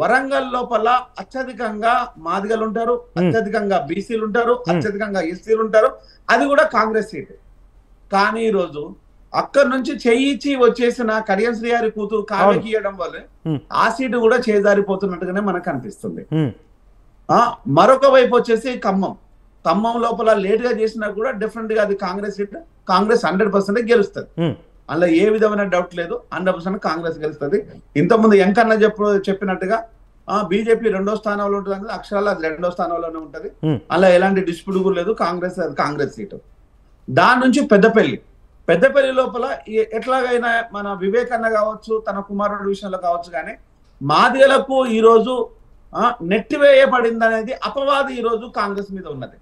Speaker 4: వరంగల్ లోపల అత్యధికంగా మాదిగలు ఉంటారు, అత్యధికంగా బీసీలు ఉంటారు, అత్యధికంగా ఎస్సీలు ఉంటారు. అది కూడా కాంగ్రెస్ సీటు. కానీ ఈరోజు అక్కడి నుంచి చేయిచి వచ్చేసిన కడియం శ్రీహరి కూతురు కావ్యకి ఇవ్వడం వల్ల ఆ సీటు కూడా చేజారిపోతున్నట్టుగానే మనకు అనిపిస్తుంది. మరొక వైపు వచ్చేసి ఖమ్మం లోపల లేట్ గా చేసినా కూడా డిఫరెంట్ గా అది కాంగ్రెస్ సీట్. కాంగ్రెస్ 100% గెలుస్తుంది, అందులో ఏ విధమైన డౌట్ లేదు. 100% కాంగ్రెస్ గెలుస్తుంది. ఇంతకుముందు ఎంకన్నా చెప్పినట్టుగా బీజేపీ 2వ స్థానంలో ఉంటుంది, అక్షరాల 2వ స్థానంలోనే ఉంటది. అలా ఎలాంటి డిస్ప్యూట్ కూడా లేదు. కాంగ్రెస్ సీటు. దాని నుంచి పెద్దపల్లి లోపల ఎట్లాగైనా మన వివేకన్న కావచ్చు, తన కుమారుడు విషయంలో కావచ్చు, కానీ మాదిగలకు ఈరోజు నెట్టివేయబడింది అనేది అపవాదు ఈ రోజు కాంగ్రెస్ మీద ఉన్నది.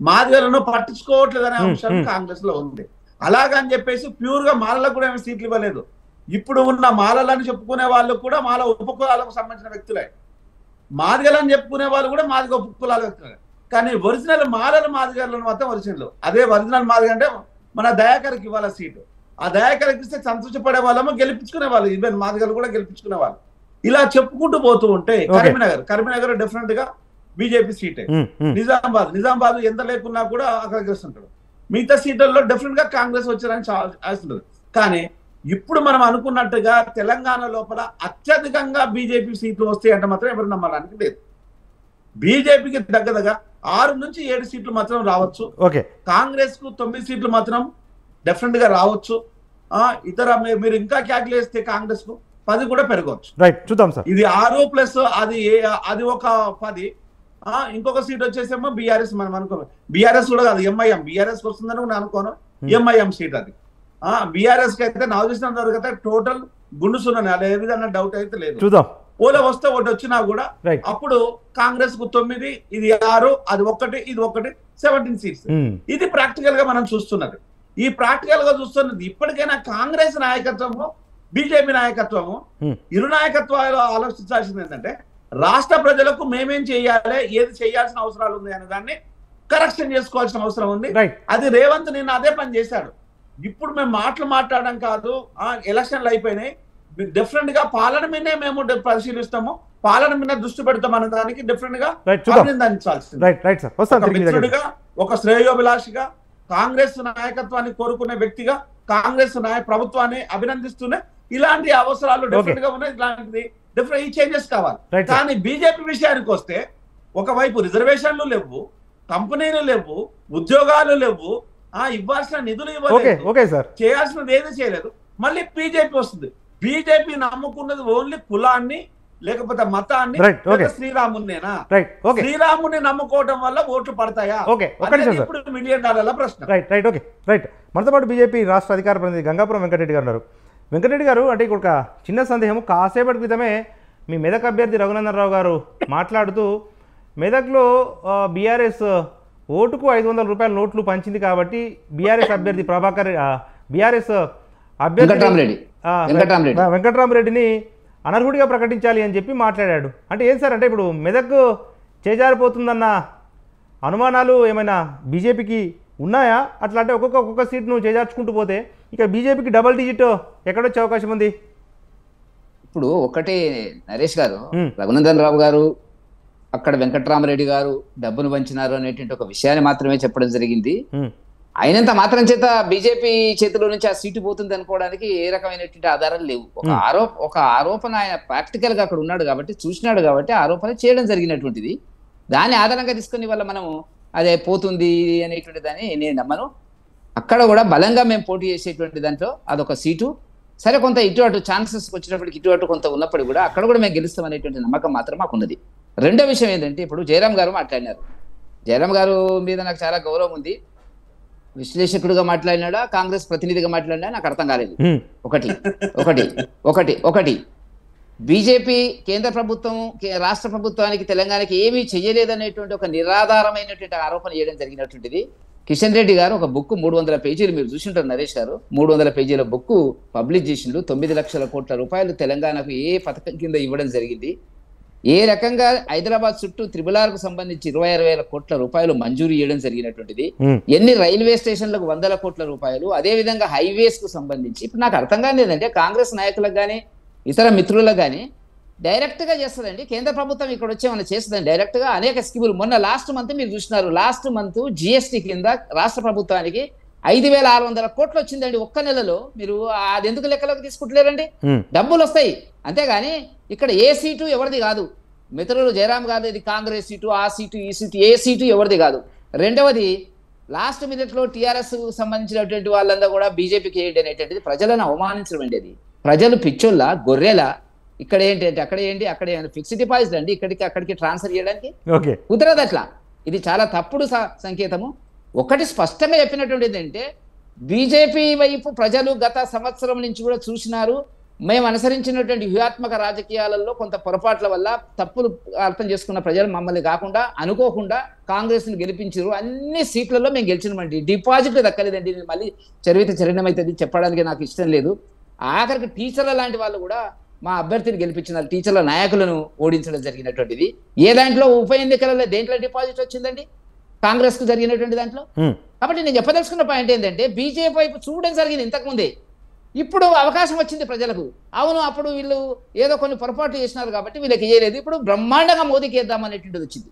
Speaker 4: మాదిగలను పట్టించుకోవట్లేదనే అంశం కాంగ్రెస్ లో ఉంది. అలాగని చెప్పేసి ప్యూర్ గా మాలలకు కూడా ఏమైనా సీట్లు ఇవ్వలేదు. ఇప్పుడు ఉన్న మాలలని చెప్పుకునే వాళ్ళు కూడా మాల ఉపకులాలకు సంబంధించిన వ్యక్తులే, మాదిగలని చెప్పుకునే వాళ్ళు కూడా మాదిగ ఉపకులాల వ్యక్తులే. కానీ ఒరిజినల్ మాలలు మాదిగలను మాత్రం ఒరిజినల్. అదే ఒరిజినల్ మాదిగ అంటే మన దయాకర్కి ఇవ్వాలి సీటు. ఆ దయాకర్కి ఇస్తే సంతోషపడే వాళ్ళము, గెలిపించుకునే వాళ్ళు, ఈవెన్ మాదిగలు కూడా గెలిపించుకునే వాళ్ళు. ఇలా చెప్పుకుంటూ పోతూ ఉంటే కరీంనగర్ డెఫినెట్ గా బీజేపీ సీటే. నిజామాబాద్ ఎంత లేకున్నా కూడా అక్కడ గెలుస్తుంటాడు. మిగతా సీట్లలో డెఫినెట్ గా కాంగ్రెస్ వచ్చారని ఆశిస్తుంది. కానీ ఇప్పుడు మనం అనుకున్నట్టుగా తెలంగాణ లోపల అత్యధికంగా బీజేపీ సీట్లు వస్తాయి అంటే మాత్రం ఎవరు నమ్మడానికి లేదు. బీజేపీకి దగ్గరగా 6 నుంచి 7 సీట్లు మాత్రం రావచ్చు. కాంగ్రెస్ కు 9 సీట్లు మాత్రం డెఫినెట్ గా రావచ్చు. ఇతర మీరు ఇంకా క్యాల్కులేట్ చేస్తే కాంగ్రెస్ కు 10 కూడా పెరగవచ్చు.
Speaker 1: చూద్దాం సార్.
Speaker 4: ఇది 6 ప్లస్ అది ఒక 10. ఇంకొక సీట్ వచ్చేసేమో బీఆర్ఎస్. మనం అనుకో బీఆర్ఎస్ కూడా కాదు, ఎంఐఎం. బీఆర్ఎస్ వస్తుందని నేను అనుకోను. ఎంఐఎం సీట్ అది. బీఆర్ఎస్ కి అయితే నాకు చూసినంత వరకు అయితే టోటల్ గుండు సున్నాను. అలా ఏ విధంగా డౌట్ అయితే లేదు.
Speaker 1: చూద్దాం.
Speaker 4: ఓలా వస్తే ఒకటి వచ్చినా కూడా అప్పుడు కాంగ్రెస్ కు 9, ఇది 6, అది 1, ఇది 1, 17 సీట్స్. ఇది ప్రాక్టికల్ గా మనం చూస్తున్నది. ఈ ప్రాక్టికల్ గా చూస్తున్నది ఇప్పటికైనా కాంగ్రెస్ నాయకత్వము, బీజేపీ నాయకత్వము, ఇరు నాయకత్వాలు ఆలోచించాల్సింది ఏంటంటే రాష్ట్ర ప్రజలకు మేమేం చేయాలి, ఏది చేయాల్సిన అవసరాలు ఉంది అనే దాన్ని కరెక్షన్ చేసుకోవాల్సిన అవసరం ఉంది. అది రేవంత్ నిన్న అదే పని చేశాడు. ఇప్పుడు మేము మాట్లాడడం కాదు, ఎలక్షన్లు అయిపోయినాయి, డిఫరెంట్ గా పాలన మీదే మేము పరిశీలిస్తాము, పాలన మీద దృష్టి పెడతాం అనే దానికి డిఫరెంట్ గా అభినందించాల్సింది. ఒక శ్రేయోభిలాషిగా, కాంగ్రెస్ నాయకత్వాన్ని కోరుకునే వ్యక్తిగా, కాంగ్రెస్ ప్రభుత్వాన్ని అభినందిస్తూనే ఇలాంటి అవసరాలు డిఫరెంట్ గా ఉన్నాయి. ఇలాంటిది డిఫరెంట్ ఈ చేంజెస్ కావాలి. కానీ బీజేపీ విషయానికి వస్తే ఒకవైపు రిజర్వేషన్లు లేవు, కంపెనీలు లేవు, ఉద్యోగాలు లేవు, ఇవ్వాల్సిన నిధులు ఇవ్వలేదు, చేయాల్సినది ఏది చేయలేదు. మళ్ళీ బీజేపీ వస్తుంది. బీజేపీ నమ్ముకున్నది ఓన్లీ కులాన్ని, లేకపోతే మతాన్ని, శ్రీరామునేనా? శ్రీరాముని నమ్ముకోవడం వల్ల ఓట్లు పడతాయా? ఇప్పుడు $1 మిలియన్ ప్రశ్న.
Speaker 1: మనతో పాటు బీజేపీ రాష్ట్ర అధికార ప్రతినిధి గంగాపురం వెంకటరెడ్డి గారు ఉన్నారు. వెంకటరెడ్డి గారు, అంటే ఇక్కడ ఒక చిన్న సందేహం. కాసేపటి క్రితమే మీ మెదక్ అభ్యర్థి రఘునందన్ రావు గారు మాట్లాడుతూ మెదక్లో బీఆర్ఎస్ ఓటుకు 500 రూపాయల నోట్లు పంచింది కాబట్టి బీఆర్ఎస్ అభ్యర్థి బీఆర్ఎస్ అభ్యర్థి వెంకటరామరెడ్డిని అనర్హుడిగా ప్రకటించాలి అని చెప్పి మాట్లాడాడు. అంటే ఏం సార్, అంటే ఇప్పుడు మెదక్ చేజారిపోతుందన్న అనుమానాలు ఏమైనా బీజేపీకి ఉన్నాయా? అట్లా అంటే ఒక్కొక్క సీట్ను చేజార్చుకుంటూ పోతే ఇక బీజేపీకి డబల్ డిజిట్ ఎక్కడొచ్చే అవకాశం ఉంది?
Speaker 2: ఇప్పుడు ఒకటి నరేష్ గారు, రఘునందన్ రావు గారు, అక్కడ వెంకటరామరెడ్డి గారు డబ్బును వంచినారు అనేటువంటి ఒక విషయాన్ని మాత్రమే చెప్పడం జరిగింది. అయినంత మాత్రం చేత బీజేపీ చేతిలో నుంచి ఆ సీటు పోతుంది అనుకోవడానికి ఏ రకమైనటువంటి ఆధారాలు లేవు. ఒక ఆరోపణ ఆయన ప్రాక్టికల్ గా అక్కడ ఉన్నాడు కాబట్టి, చూసినాడు కాబట్టి ఆరోపణ చేయడం జరిగినటువంటిది. దాన్ని ఆధారంగా తీసుకుని వల్ల మనం అదే పోతుంది అనేటువంటి దాన్ని నేను నమ్మను. అక్కడ కూడా బలంగా మేము పోటీ చేసేటువంటి దాంట్లో అదొక సీటు. సరే, కొంత ఇటు అటు ఛాన్సెస్ వచ్చినప్పటికి ఇటు అటు కొంత ఉన్నప్పటికీ కూడా అక్కడ కూడా మేము గెలుస్తాం అనేటువంటి నమ్మకం మాత్రం మాకు ఉన్నది. రెండో విషయం ఏంటంటే, ఇప్పుడు జయరాం గారు మాట్లాడినారు. జయరాం గారు మీద నాకు చాలా గౌరవం ఉంది. విశ్లేషకుడిగా మాట్లాడినాడా, కాంగ్రెస్ ప్రతినిధిగా మాట్లాడినా నాకు అర్థం కాలేదు. ఒకటి బీజేపీ కేంద్ర ప్రభుత్వం రాష్ట్ర ప్రభుత్వానికి తెలంగాణకి ఏమీ చెయ్యలేదనేటువంటి ఒక నిరాధారమైనటువంటి ఆరోపణ చేయడం జరిగినటువంటిది. కిషన్ రెడ్డి గారు ఒక బుక్ 300 పేజీలు, మీరు చూసింటారు నరేష్ గారు, 300 పేజీల బుక్ పబ్లిష్ చేసిండు. 9 లక్షల కోట్ల రూపాయలు తెలంగాణకు ఏ పథకం కింద ఇవ్వడం జరిగింది, ఏ రకంగా హైదరాబాద్ చుట్టూ త్రిబులార్కు సంబంధించి 26,000 కోట్ల రూపాయలు మంజూరు చేయడం జరిగినటువంటిది, ఎన్ని రైల్వే స్టేషన్లకు 100 కోట్ల రూపాయలు, అదే విధంగా హైవేస్ కు సంబంధించి. ఇప్పుడు నాకు అర్థం కాదు ఏంటంటే, కాంగ్రెస్ నాయకులకు కానీ ఇతర మిత్రులకు కానీ డైరెక్ట్ గా చేస్తుందండి. కేంద్ర ప్రభుత్వం ఇక్కడ వచ్చి ఏమైనా చేస్తుందండి డైరెక్ట్ గా? అనేక స్కీములు మొన్న లాస్ట్ మంత్ మీరు చూసినారు. లాస్ట్ మంత్ జిఎస్టీ కింద రాష్ట్ర ప్రభుత్వానికి 5,600 కోట్లు వచ్చిందండి ఒక్క నెలలో. మీరు అది ఎందుకు లెక్కలోకి తీసుకుంటలేరండి? డబ్బులు వస్తాయి అంతేగాని ఇక్కడ ఏ సీటు ఎవరిది కాదు. మిత్రులు జయరాం గారిది కాంగ్రెస్ సీటు, ఆ సీటు, ఈ సీటు, ఏ సీటు ఎవరిది కాదు. రెండవది, లాస్ట్ మినిట్ లో టీఆర్ఎస్ సంబంధించినటువంటి వాళ్ళందరూ కూడా బీజేపీకి వేయండి అనేటువంటిది ప్రజలను అవమానించడం అండి. అది ప్రజలు పిచ్చోళ్ళ గొర్రెల. ఇక్కడ ఏంటంటే అక్కడ ఏంటి, అక్కడ ఫిక్స్డ్ డిపాజిట్ అండి, ఇక్కడికి అక్కడికి ట్రాన్స్ఫర్ చేయడానికి కుదరదు. అట్లా ఇది చాలా తప్పుడు సంకేతము. ఒకటి స్పష్టంగా చెప్పినటువంటిది ఏంటంటే, బీజేపీ వైపు ప్రజలు గత సంవత్సరం నుంచి కూడా చూసినారు. మేము అనుసరించినటువంటి వ్యూహాత్మక రాజకీయాలలో కొంత పొరపాట్ల వల్ల తప్పులు అర్థం చేసుకున్న ప్రజలు మమ్మల్ని కాకుండా అనుకోకుండా కాంగ్రెస్ని గెలిపించారు. అన్ని సీట్లలో మేము గెలిచినామండి. డిపాజిట్లు దక్కలేదండి. మళ్ళీ చరిత్రమైతుంది చెప్పడానికి నాకు ఇష్టం లేదు. ఆఖరికి టీచర్ల లాంటి వాళ్ళు కూడా మా అభ్యర్థిని గెలిపించినారు. టీచర్ల నాయకులను ఓడించడం జరిగినటువంటిది. ఏ దాంట్లో ఉప ఎన్నికలలో దేంట్లో డిపాజిట్ వచ్చిందండి కాంగ్రెస్ కు జరిగినటువంటి దాంట్లో? కాబట్టి నేను చెప్పదలుచుకున్న పాయింట్ ఏంటంటే బీజేపీ వైపు చూడడం జరిగింది ఇంతకుముందే. ఇప్పుడు అవకాశం వచ్చింది ప్రజలకు. అవును, అప్పుడు వీళ్ళు ఏదో కొన్ని పొరపాట్లు చేసినారు కాబట్టి వీళ్ళకి చేయలేదు. ఇప్పుడు బ్రహ్మాండంగా మోదీకి వేద్దాం అనేటువంటిది వచ్చింది.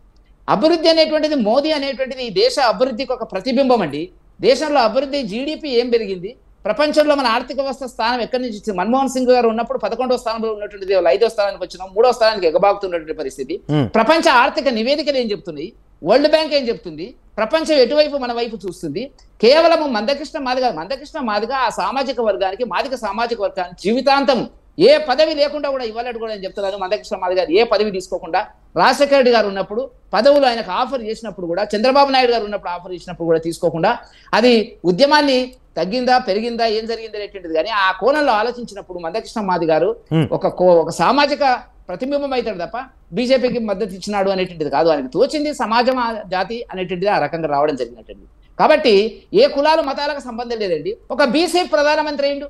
Speaker 2: అభివృద్ధి అనేటువంటిది, మోదీ అనేటువంటిది ఈ దేశ అభివృద్ధికి ఒక ప్రతిబింబం అండి. దేశంలో అభివృద్ధి, జీడిపి ఏం పెరిగింది, ప్రపంచంలో మన ఆర్థిక వ్యవస్థ స్థానం ఎక్కడి నుంచి వచ్చింది? మన్మోహన్ సింగ్ గారు ఉన్నప్పుడు 11వ స్థానంలో ఉన్నటువంటిది 5వ స్థానానికి వచ్చినాం, 3వ స్థానానికి ఎగబాగుతున్నటువంటి పరిస్థితి. ప్రపంచ ఆర్థిక నివేదికలు ఏం చెప్తున్నాయి, వరల్డ్ బ్యాంక్ ఏం చెప్తుంది, ప్రపంచం ఎటువైపు మన వైపు చూస్తుంది? కేవలం మందకృష్ణ మాదిగ ఆ సామాజిక వర్గానికి, మాదిగ సామాజిక వర్గానికి జీవితాంతం ఏ పదవి లేకుండా కూడా ఇవ్వాలని కూడా నేను చెప్తున్నాను. మందకృష్ణ మాదిగ ఏ పదవి తీసుకోకుండా రాజశేఖర రెడ్డి గారు ఉన్నప్పుడు పదవులు ఆయనకు ఆఫర్ చేసినప్పుడు కూడా, చంద్రబాబు నాయుడు గారు ఉన్నప్పుడు ఆఫర్ చేసినప్పుడు కూడా తీసుకోకుండా, అది ఉద్యమాన్ని తగ్గిందా పెరిగిందా ఏం జరిగింది అనేటువంటిది కానీ ఆ కోణంలో ఆలోచించినప్పుడు మందకృష్ణ మాది గారు ఒక సామాజిక ప్రతిబింబం అవుతాడు తప్ప బీజేపీకి మద్దతు ఇచ్చినాడు అనేటువంటిది కాదు. ఆయనకు తోచింది సమాజం, జాతి అనేటువంటిది ఆ రకంగా రావడం జరిగినట్టు. కాబట్టి ఏ కులాలు మతాలకు సంబంధం లేదండి. ఒక బీసీ ప్రధానమంత్రి అయిండు.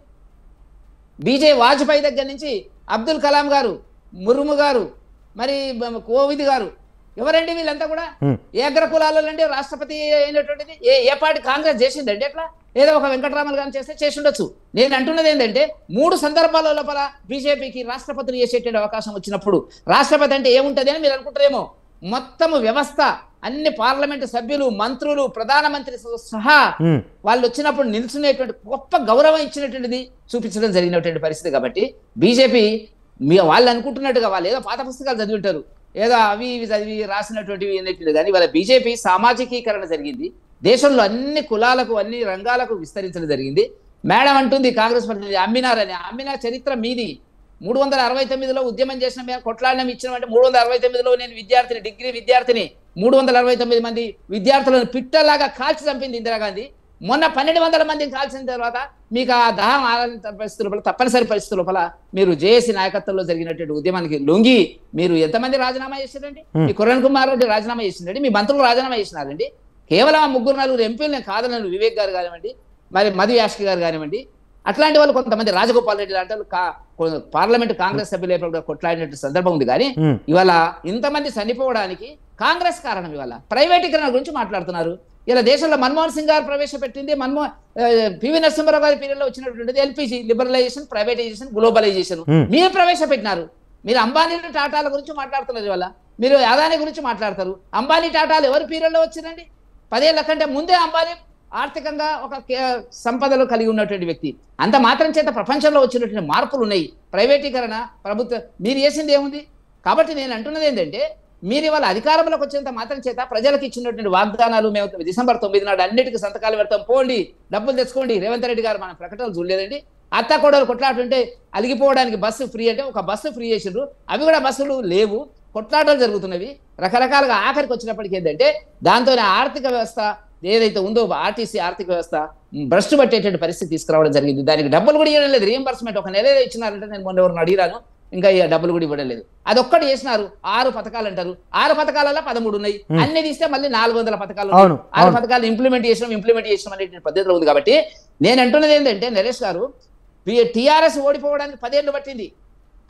Speaker 2: వాజ్పేయి దగ్గర నుంచి అబ్దుల్ కలాం గారు, ముర్ము గారు, మరి కోవిద్ గారు, ఎవరండి వీళ్ళంతా కూడా? ఏ అగ్ర కులాలండి రాష్ట్రపతి అయినటువంటిది? ఏ పార్టీ కాంగ్రెస్ చేసిందండి అట్లా? ఏదో ఒక వెంకటరామన్ గారిని చేసి ఉండొచ్చు. నేను అంటున్నది ఏంటంటే 3 సందర్భాల లోపల బీజేపీకి రాష్ట్రపతిని చేసేటువంటి అవకాశం వచ్చినప్పుడు రాష్ట్రపతి అంటే ఏముంటది అని మీరు అనుకుంటారేమో. మొత్తము వ్యవస్థ, అన్ని పార్లమెంటు సభ్యులు, మంత్రులు, ప్రధానమంత్రి సహా వాళ్ళు వచ్చినప్పుడు నిల్చునేటువంటి గొప్ప గౌరవం ఇచ్చినటువంటిది చూపించడం జరిగినటువంటి పరిస్థితి. కాబట్టి బీజేపీ వాళ్ళు అనుకుంటున్నట్టుగా వాళ్ళు ఏదో పాత పుస్తకాలు చదివి ఉంటారు, ఏదో అవి ఇవి చదివి రాసినటువంటివి అనేటివి కానీ వాళ్ళ బీజేపీ సామాజికీకరణ జరిగింది. దేశంలో అన్ని కులాలకు, అన్ని రంగాలకు విస్తరించడం జరిగింది. మేడం అంటుంది కాంగ్రెస్ పార్టీ అమ్మినారని. అమ్మిన చరిత్ర మీది. 369లో ఉద్యమం చేసిన మేము కొట్లాడినం ఇచ్చినామంటే 369లో నేను డిగ్రీ విద్యార్థిని 369 మంది విద్యార్థులను పిట్టలాగా కాల్చి చంపింది ఇందిరాగాంధీ. మొన్న 1200 మందిని కాల్చిన తర్వాత మీకు ఆ దహం పరిస్థితుల లోపల, తప్పనిసరి పరిస్థితుల లోపల మీరు జేఏసీ నాయకత్వంలో జరిగినటువంటి ఉద్యమానికి లొంగి మీరు ఎంతమంది రాజీనామా చేశారండి? మీ కిరణ్ కుమార్ రెడ్డి రాజీనామా చేసిండండి, మీ మంత్రులు రాజీనామా చేసినారండి. కేవలం ఆ 3-4 ఎంపీలు నేను కాదనను, వివేక్ గారు కానివ్వండి, మరి మధు యాష్కి గారు కానివ్వండి, అట్లాంటి వాళ్ళు కొంతమంది, రాజగోపాల్ రెడ్డి లాంటి వాళ్ళు పార్లమెంట్ కాంగ్రెస్ సభ్యులు కొట్లాడినట్టు సందర్భం ఉంది. కానీ ఇవాళ ఇంతమంది చనిపోవడానికి కాంగ్రెస్ కారణం. ఇవాళ ప్రైవేటీకరణ గురించి మాట్లాడుతున్నారు. ఇలా దేశంలో మన్మోహన్ సింగ్ గారు ప్రవేశపెట్టింది, పివి నరసింహారావు గారి పీరియడ్లో వచ్చినటువంటిది ఎల్పిజి, లిబరలైజేషన్, ప్రైవేటైజేషన్, గ్లోబలైజేషన్. మీరు ప్రవేశపెట్టినారు. మీరు అంబానీ టాటాల గురించి మాట్లాడుతున్నారు. ఇవాళ మీరు అదానీ గురించి మాట్లాడతారు. అంబానీ టాటాలు ఎవరి పీరియడ్లో వచ్చిందండి? 10 ఏళ్ల కంటే ముందే అంబానీ ఆర్థికంగా ఒక సంపదలు కలిగి ఉన్నటువంటి వ్యక్తి. అంత మాత్రం చేత ప్రపంచంలో వచ్చినటువంటి మార్పులు ఉన్నాయి. ప్రైవేటీకరణ ప్రభుత్వం మీరు చేసింది ఏముంది? కాబట్టి నేను అంటున్నది ఏంటంటే మీరు ఇవాళ అధికారంలోకి వచ్చేంత మాత్రం చేత ప్రజలకు ఇచ్చినటువంటి వాగ్దానాలు మేము డిసెంబర్ 9 నాడు అన్నిటికీ సంతకాలు పెడతాం, పోండి డబ్బులు తెచ్చుకోండి. రేవంత్ రెడ్డి గారు మన ప్రకటనలు చూడలేదండి. అత్త కోడలు కొట్లాడుతుంటే అలిగిపోవడానికి బస్సు ఫ్రీ అంటే ఒక బస్సు ఫ్రీ చేసిండ్రు, అవి కూడా బస్సులు లేవు, కొట్లాటలు జరుగుతున్నవి రకరకాలుగా. ఆఖరికి వచ్చినప్పటికీ ఏంటంటే దాంతోనే ఆర్థిక వ్యవస్థ ఏదైతే ఉందో ఆర్టీసీ ఆర్థిక వ్యవస్థ భ్రష్టు పట్టేటువంటి పరిస్థితి తీసుకురావడం జరిగింది. దానికి డబ్బులు కూడా ఇవ్వడం లేదు. రీఎంబర్స్మెంట్ ఒక నెల ఇచ్చినారంటే నేను మొన్న ఎవరిని అడిగాను, ఇంకా డబ్బులు కూడా ఇవ్వడం లేదు. అది ఒక్కటి చేసినారు. 6 పథకాలు అంటారు. 6 పథకాలలో 13 ఉన్నాయి. అన్ని తీస్తే మళ్ళీ 400 పథకాలు. 6 పథకాలు ఇంప్లిమెంట్ చేసినాం అనే పద్ధతిలో ఉంది. కాబట్టి నేను అంటున్నది ఏంటంటే నరేష్ గారు, టీఆర్ఎస్ ఓడిపోవడానికి 10 ఏళ్ళు పట్టింది.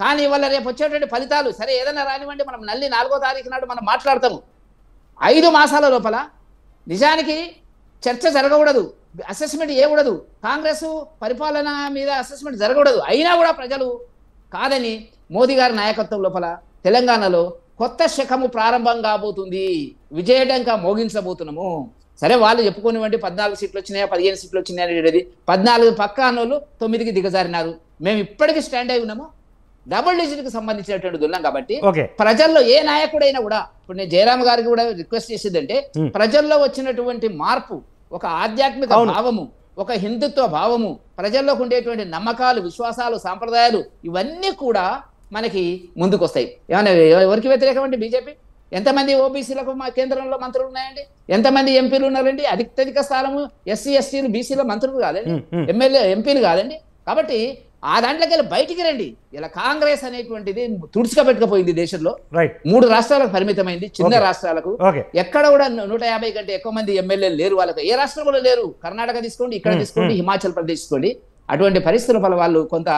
Speaker 2: కానీ ఇవాళ రేపు వచ్చేటువంటి ఫలితాలు సరే ఏదైనా రానివ్వండి, మనం 4వ తారీఖు నాడు మనం మాట్లాడతాము. 5 మాసాల లోపల నిజానికి చర్చ జరగకూడదు, అసెస్మెంట్ చేయకూడదు, కాంగ్రెస్ పరిపాలన మీద అసెస్మెంట్ జరగకూడదు. అయినా కూడా ప్రజలు కాదని మోదీ గారి నాయకత్వం లోపల తెలంగాణలో కొత్త శకము ప్రారంభం కాబోతుంది, విజయడంగా మోగించబోతున్నాము. సరే వాళ్ళు చెప్పుకోనివ్వండి 14 సీట్లు వచ్చినాయా 15 సీట్లు వచ్చినాయా అనేది. 14 పక్క అన్నోళ్ళు 9కి దిగజారినారు. మేము ఇప్పటికీ స్టాండ్ అయి ఉన్నాము. డబుల్ డిజిట్కి సంబంధించినటువంటి దుల్లం. కాబట్టి ప్రజల్లో ఏ నాయకుడైనా కూడా, ఇప్పుడు నేను జయరామ్ గారికి కూడా రిక్వెస్ట్ చేసేదంటే ప్రజల్లో వచ్చినటువంటి మార్పు, ఒక ఆధ్యాత్మిక భావము, ఒక హిందుత్వ భావము, ప్రజల్లోకి ఉండేటువంటి నమ్మకాలు, విశ్వాసాలు, సాంప్రదాయాలు ఇవన్నీ కూడా మనకి ముందుకు వస్తాయి. ఏమైనా ఎవరికి వ్యతిరేకమండి బీజేపీ? ఎంతమంది ఓబీసీలకు మా కేంద్రంలో మంత్రులు ఉన్నాయండి? ఎంతమంది ఎంపీలు ఉన్నారండి? అత్యధిక స్థానము ఎస్సీ ఎస్టీలు బీసీలో మంత్రులు కాదండి, ఎంపీలు కాదండి. కాబట్టి ఆ దాంట్లోకి వెళ్ళి బయటికి రండి. ఇలా కాంగ్రెస్ అనేటువంటిది తుడుచుకబెట్టుకుపోయింది దేశంలో.
Speaker 1: రైట్
Speaker 2: 3 రాష్ట్రాలకు పరిమితమైంది, చిన్న
Speaker 1: Okay.
Speaker 2: రాష్ట్రాలకు.
Speaker 1: ఓకే
Speaker 2: ఎక్కడ కూడా 150 కంటే ఎక్కువ మంది ఎమ్మెల్యేలు లేరు వాళ్ళకు. ఏ రాష్ట్రం కూడా లేరు. కర్ణాటక తీసుకోండి, ఇక్కడ తీసుకోండి, హిమాచల్ ప్రదేశ్ తీసుకోండి. అటువంటి పరిస్థితుల వల్ల వాళ్ళు కొంత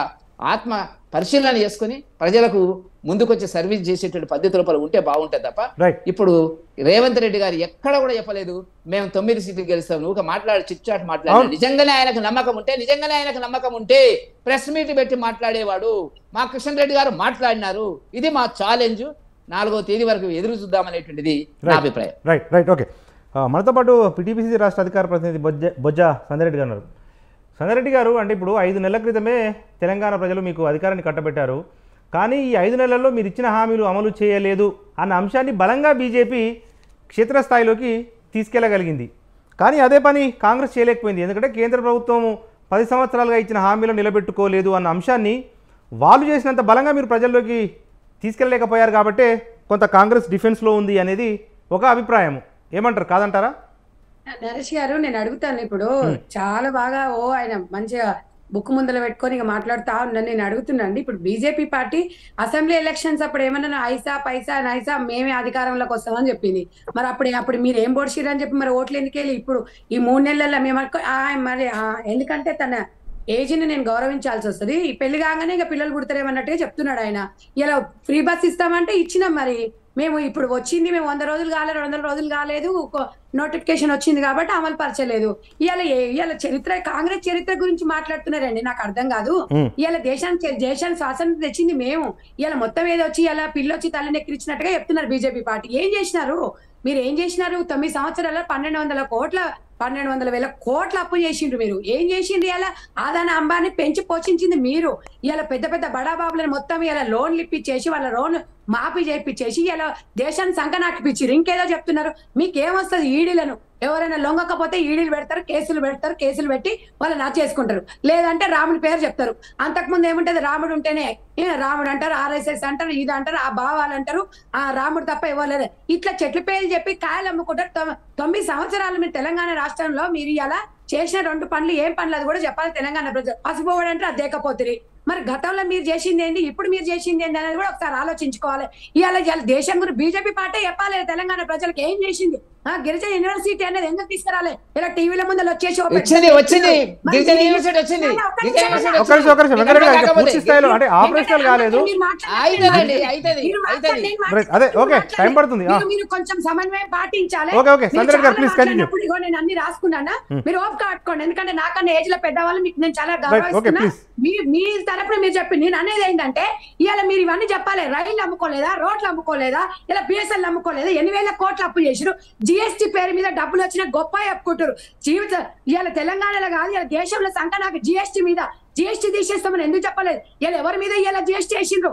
Speaker 2: ఆత్మ పరిశీలన చేసుకుని ప్రజలకు ముందుకొచ్చి సర్వీస్ చేసేటువంటి పద్ధతుల పలు ఉంటే బాగుంటుంది తప్ప
Speaker 1: రైట్
Speaker 2: ఇప్పుడు రేవంత్ రెడ్డి గారు ఎక్కడ కూడా చెప్పలేదు మేము 9 సీట్లు గెలుస్తాం. నువ్వు మాట్లాడి చిట్చాట్ మాట్లాడి నిజంగానే ఆయనకు నమ్మకం ఉంటే ప్రెస్ మీట్ పెట్టి మాట్లాడేవాడు. మా కిషన్ రెడ్డి గారు మాట్లాడినారు. ఇది మా ఛాలెంజ్. 4వ తేదీ వరకు ఎదురు చూద్దామనేటువంటిది నా అభిప్రాయం.
Speaker 1: Right right okay. మనతో పాటు టీపీసీసీ రాష్ట్ర అధికార ప్రతినిధి బొజ్జ సంజయరెడ్డి గారు ఉన్నారు. సంజయరెడ్డి గారు, అంటే ఇప్పుడు 5 నెలల క్రితమే తెలంగాణ ప్రజలు మీకు అధికారాన్ని కట్టబెట్టారు. కానీ ఈ 5 నెలల్లో మీరు ఇచ్చిన హామీలు అమలు చేయలేదు అన్న అంశాన్ని బలంగా బీజేపీ క్షేత్రస్థాయిలోకి తీసుకెళ్లగలిగింది. కానీ అదే పని కాంగ్రెస్ చేయలేకపోయింది. ఎందుకంటే కేంద్ర ప్రభుత్వం 10 సంవత్సరాలుగా ఇచ్చిన హామీలను నిలబెట్టుకోలేదు అన్న అంశాన్ని వాళ్ళు చేసినంత బలంగా మీరు ప్రజల్లోకి తీసుకెళ్ళలేకపోయారు. కాబట్టే కొంత కాంగ్రెస్ డిఫెన్స్లో ఉంది అనేది ఒక అభిప్రాయం. ఏమంటారు, కాదంటారా?
Speaker 3: నరేష్ గారు, నేను అడుగుతాను ఇప్పుడు. చాలా బాగా ఆయన మంచిగా బుక్ ముందర పెట్టుకొని ఇక మాట్లాడుతా ఉన్నాను. నేను అడుగుతున్నాండి, ఇప్పుడు బీజేపీ పార్టీ అసెంబ్లీ ఎలక్షన్స్ అప్పుడు ఏమన్నా ఐసా పైసా నైసా మేమే అధికారంలోకి వస్తామని చెప్పింది. మరి అప్పుడు మీరు ఏం పొడిచిరు అని చెప్పి మరి ఓట్లు ఎందుకు వెళ్ళి ఇప్పుడు ఈ 3 నెలల్లో మేము మరి ఎందుకంటే తన ఏజ్ని నేను గౌరవించాల్సి వస్తుంది. ఈ పెళ్లి కాగానే ఇక పిల్లలు పుడతారేమన్నట్టుగా చెప్తున్నాడు ఆయన. ఇలా ఫ్రీ బస్ ఇస్తామంటే ఇచ్చినాం. మరి మేము ఇప్పుడు వచ్చింది, మేము 100 రోజులు కాలేదు, 200 రోజులు కాలేదు, నోటిఫికేషన్ వచ్చింది కాబట్టి అమలు పరచలేదు. ఇవాళ చరిత్ర, కాంగ్రెస్ చరిత్ర గురించి మాట్లాడుతున్నారండి. నాకు అర్థం కాదు. ఇవాళ దేశానికి స్వాతంత్రం తెచ్చింది మేము. ఇవాళ మొత్తం ఏదో వచ్చి ఇలా పిల్లొచ్చి తల్లిని ఎక్కిరించినట్టుగా చెప్తున్నారు బీజేపీ పార్టీ. ఏం చేసినారు మీరు? ఏం చేసినారు? 9 సంవత్సరాల్లో 1200 కోట్ల అప్పు చేసిండ్రు మీరు. ఏం చేసిండ్రు? ఇలా ఆదాని అంబాన్ని పెంచి పోషించింది మీరు. ఇలా పెద్ద పెద్ద బడాబాబులను మొత్తం ఇలా లోన్లు ఇప్పించేసి వాళ్ళ లోన్ మాఫీ చేయించేసి ఇలా దేశాన్ని సంకనాకిపించారు. ఇంకేదో చెప్తున్నారు. మీకేమొస్తుంది? ఈడీలను ఎవరైనా లొంగకపోతే ఈడీలు పెడతారు, కేసులు పెట్టి వాళ్ళని చేసుకుంటారు. లేదంటే రాముడి పేరు చెప్తారు. అంతకుముందు ఏముంటది? రాముడు ఉంటేనే రాముడు అంటారు, RSS అంటారు, ఇది అంటారు, ఆ భావాలు అంటారు, ఆ రాముడు తప్ప ఇవ్వలేదు. ఇట్లా చెట్ల పేర్లు చెప్పి కాయలు అమ్ముకుంటారు. 9 సంవత్సరాలు మీరు తెలంగాణ రాష్ట్రంలో మీరు ఇలా చేసిన 2 పనులు ఏం పనులు అది కూడా చెప్పాలి తెలంగాణ ప్రజలు. పసిపోవడం అంటే అది దేకపోతుంది. మరి గతంలో మీరు చేసింది ఏంటి, ఇప్పుడు మీరు చేసింది ఏంటి అనేది కూడా ఒకసారి ఆలోచించుకోవాలి. ఇవాళ దేశం గురించి బీజేపీ పార్టీ చెప్పాలి తెలంగాణ ప్రజలకు ఏం చేసింది. గిరిజన యూనివర్సిటీ అనేది ఎందుకు తీసుకురాలి? ఇలా టీవీల ముందు వచ్చేసి
Speaker 1: పూర్తి స్థాయిలో అంటే ఆపరేషనల్ కాలేదు.
Speaker 3: మీరు కొంచెం సమన్వయం పాటించాలి. నేను అన్ని రాసుకున్నానా, మీరు ఓపిక పట్టుకోండి. ఎందుకంటే నాకన్నా ఏజ్ లో పెద్దవాళ్ళు మీకు నేను చాలా గౌరవిస్తున్నా. మీ తరపున మీరు చెప్పి నేను అనేది ఏంటంటే ఇవాళ మీరు ఇవన్నీ చెప్పాలి. రైళ్లు అమ్ముకోలేదా, రోడ్లు అమ్ముకోలేదా, ఇలా బిఎస్ఎల్ అమ్ముకోలేదా, 8,000 కోట్లు అప్పు చేసిరు. జిఎస్టీ పేరు మీద డబ్బులు వచ్చినా గొప్ప చెప్పుకుంటారు. ఇవాళ తెలంగాణలో కాదు, ఇలా దేశంలో సంఖ్య నాకు జిఎస్టీ మీద జిఎస్టీ తీసేస్తామని ఎందుకు చెప్పలేదు? ఇలా ఎవరి మీద ఇలా జిఎస్టీ వేసిండ్రు?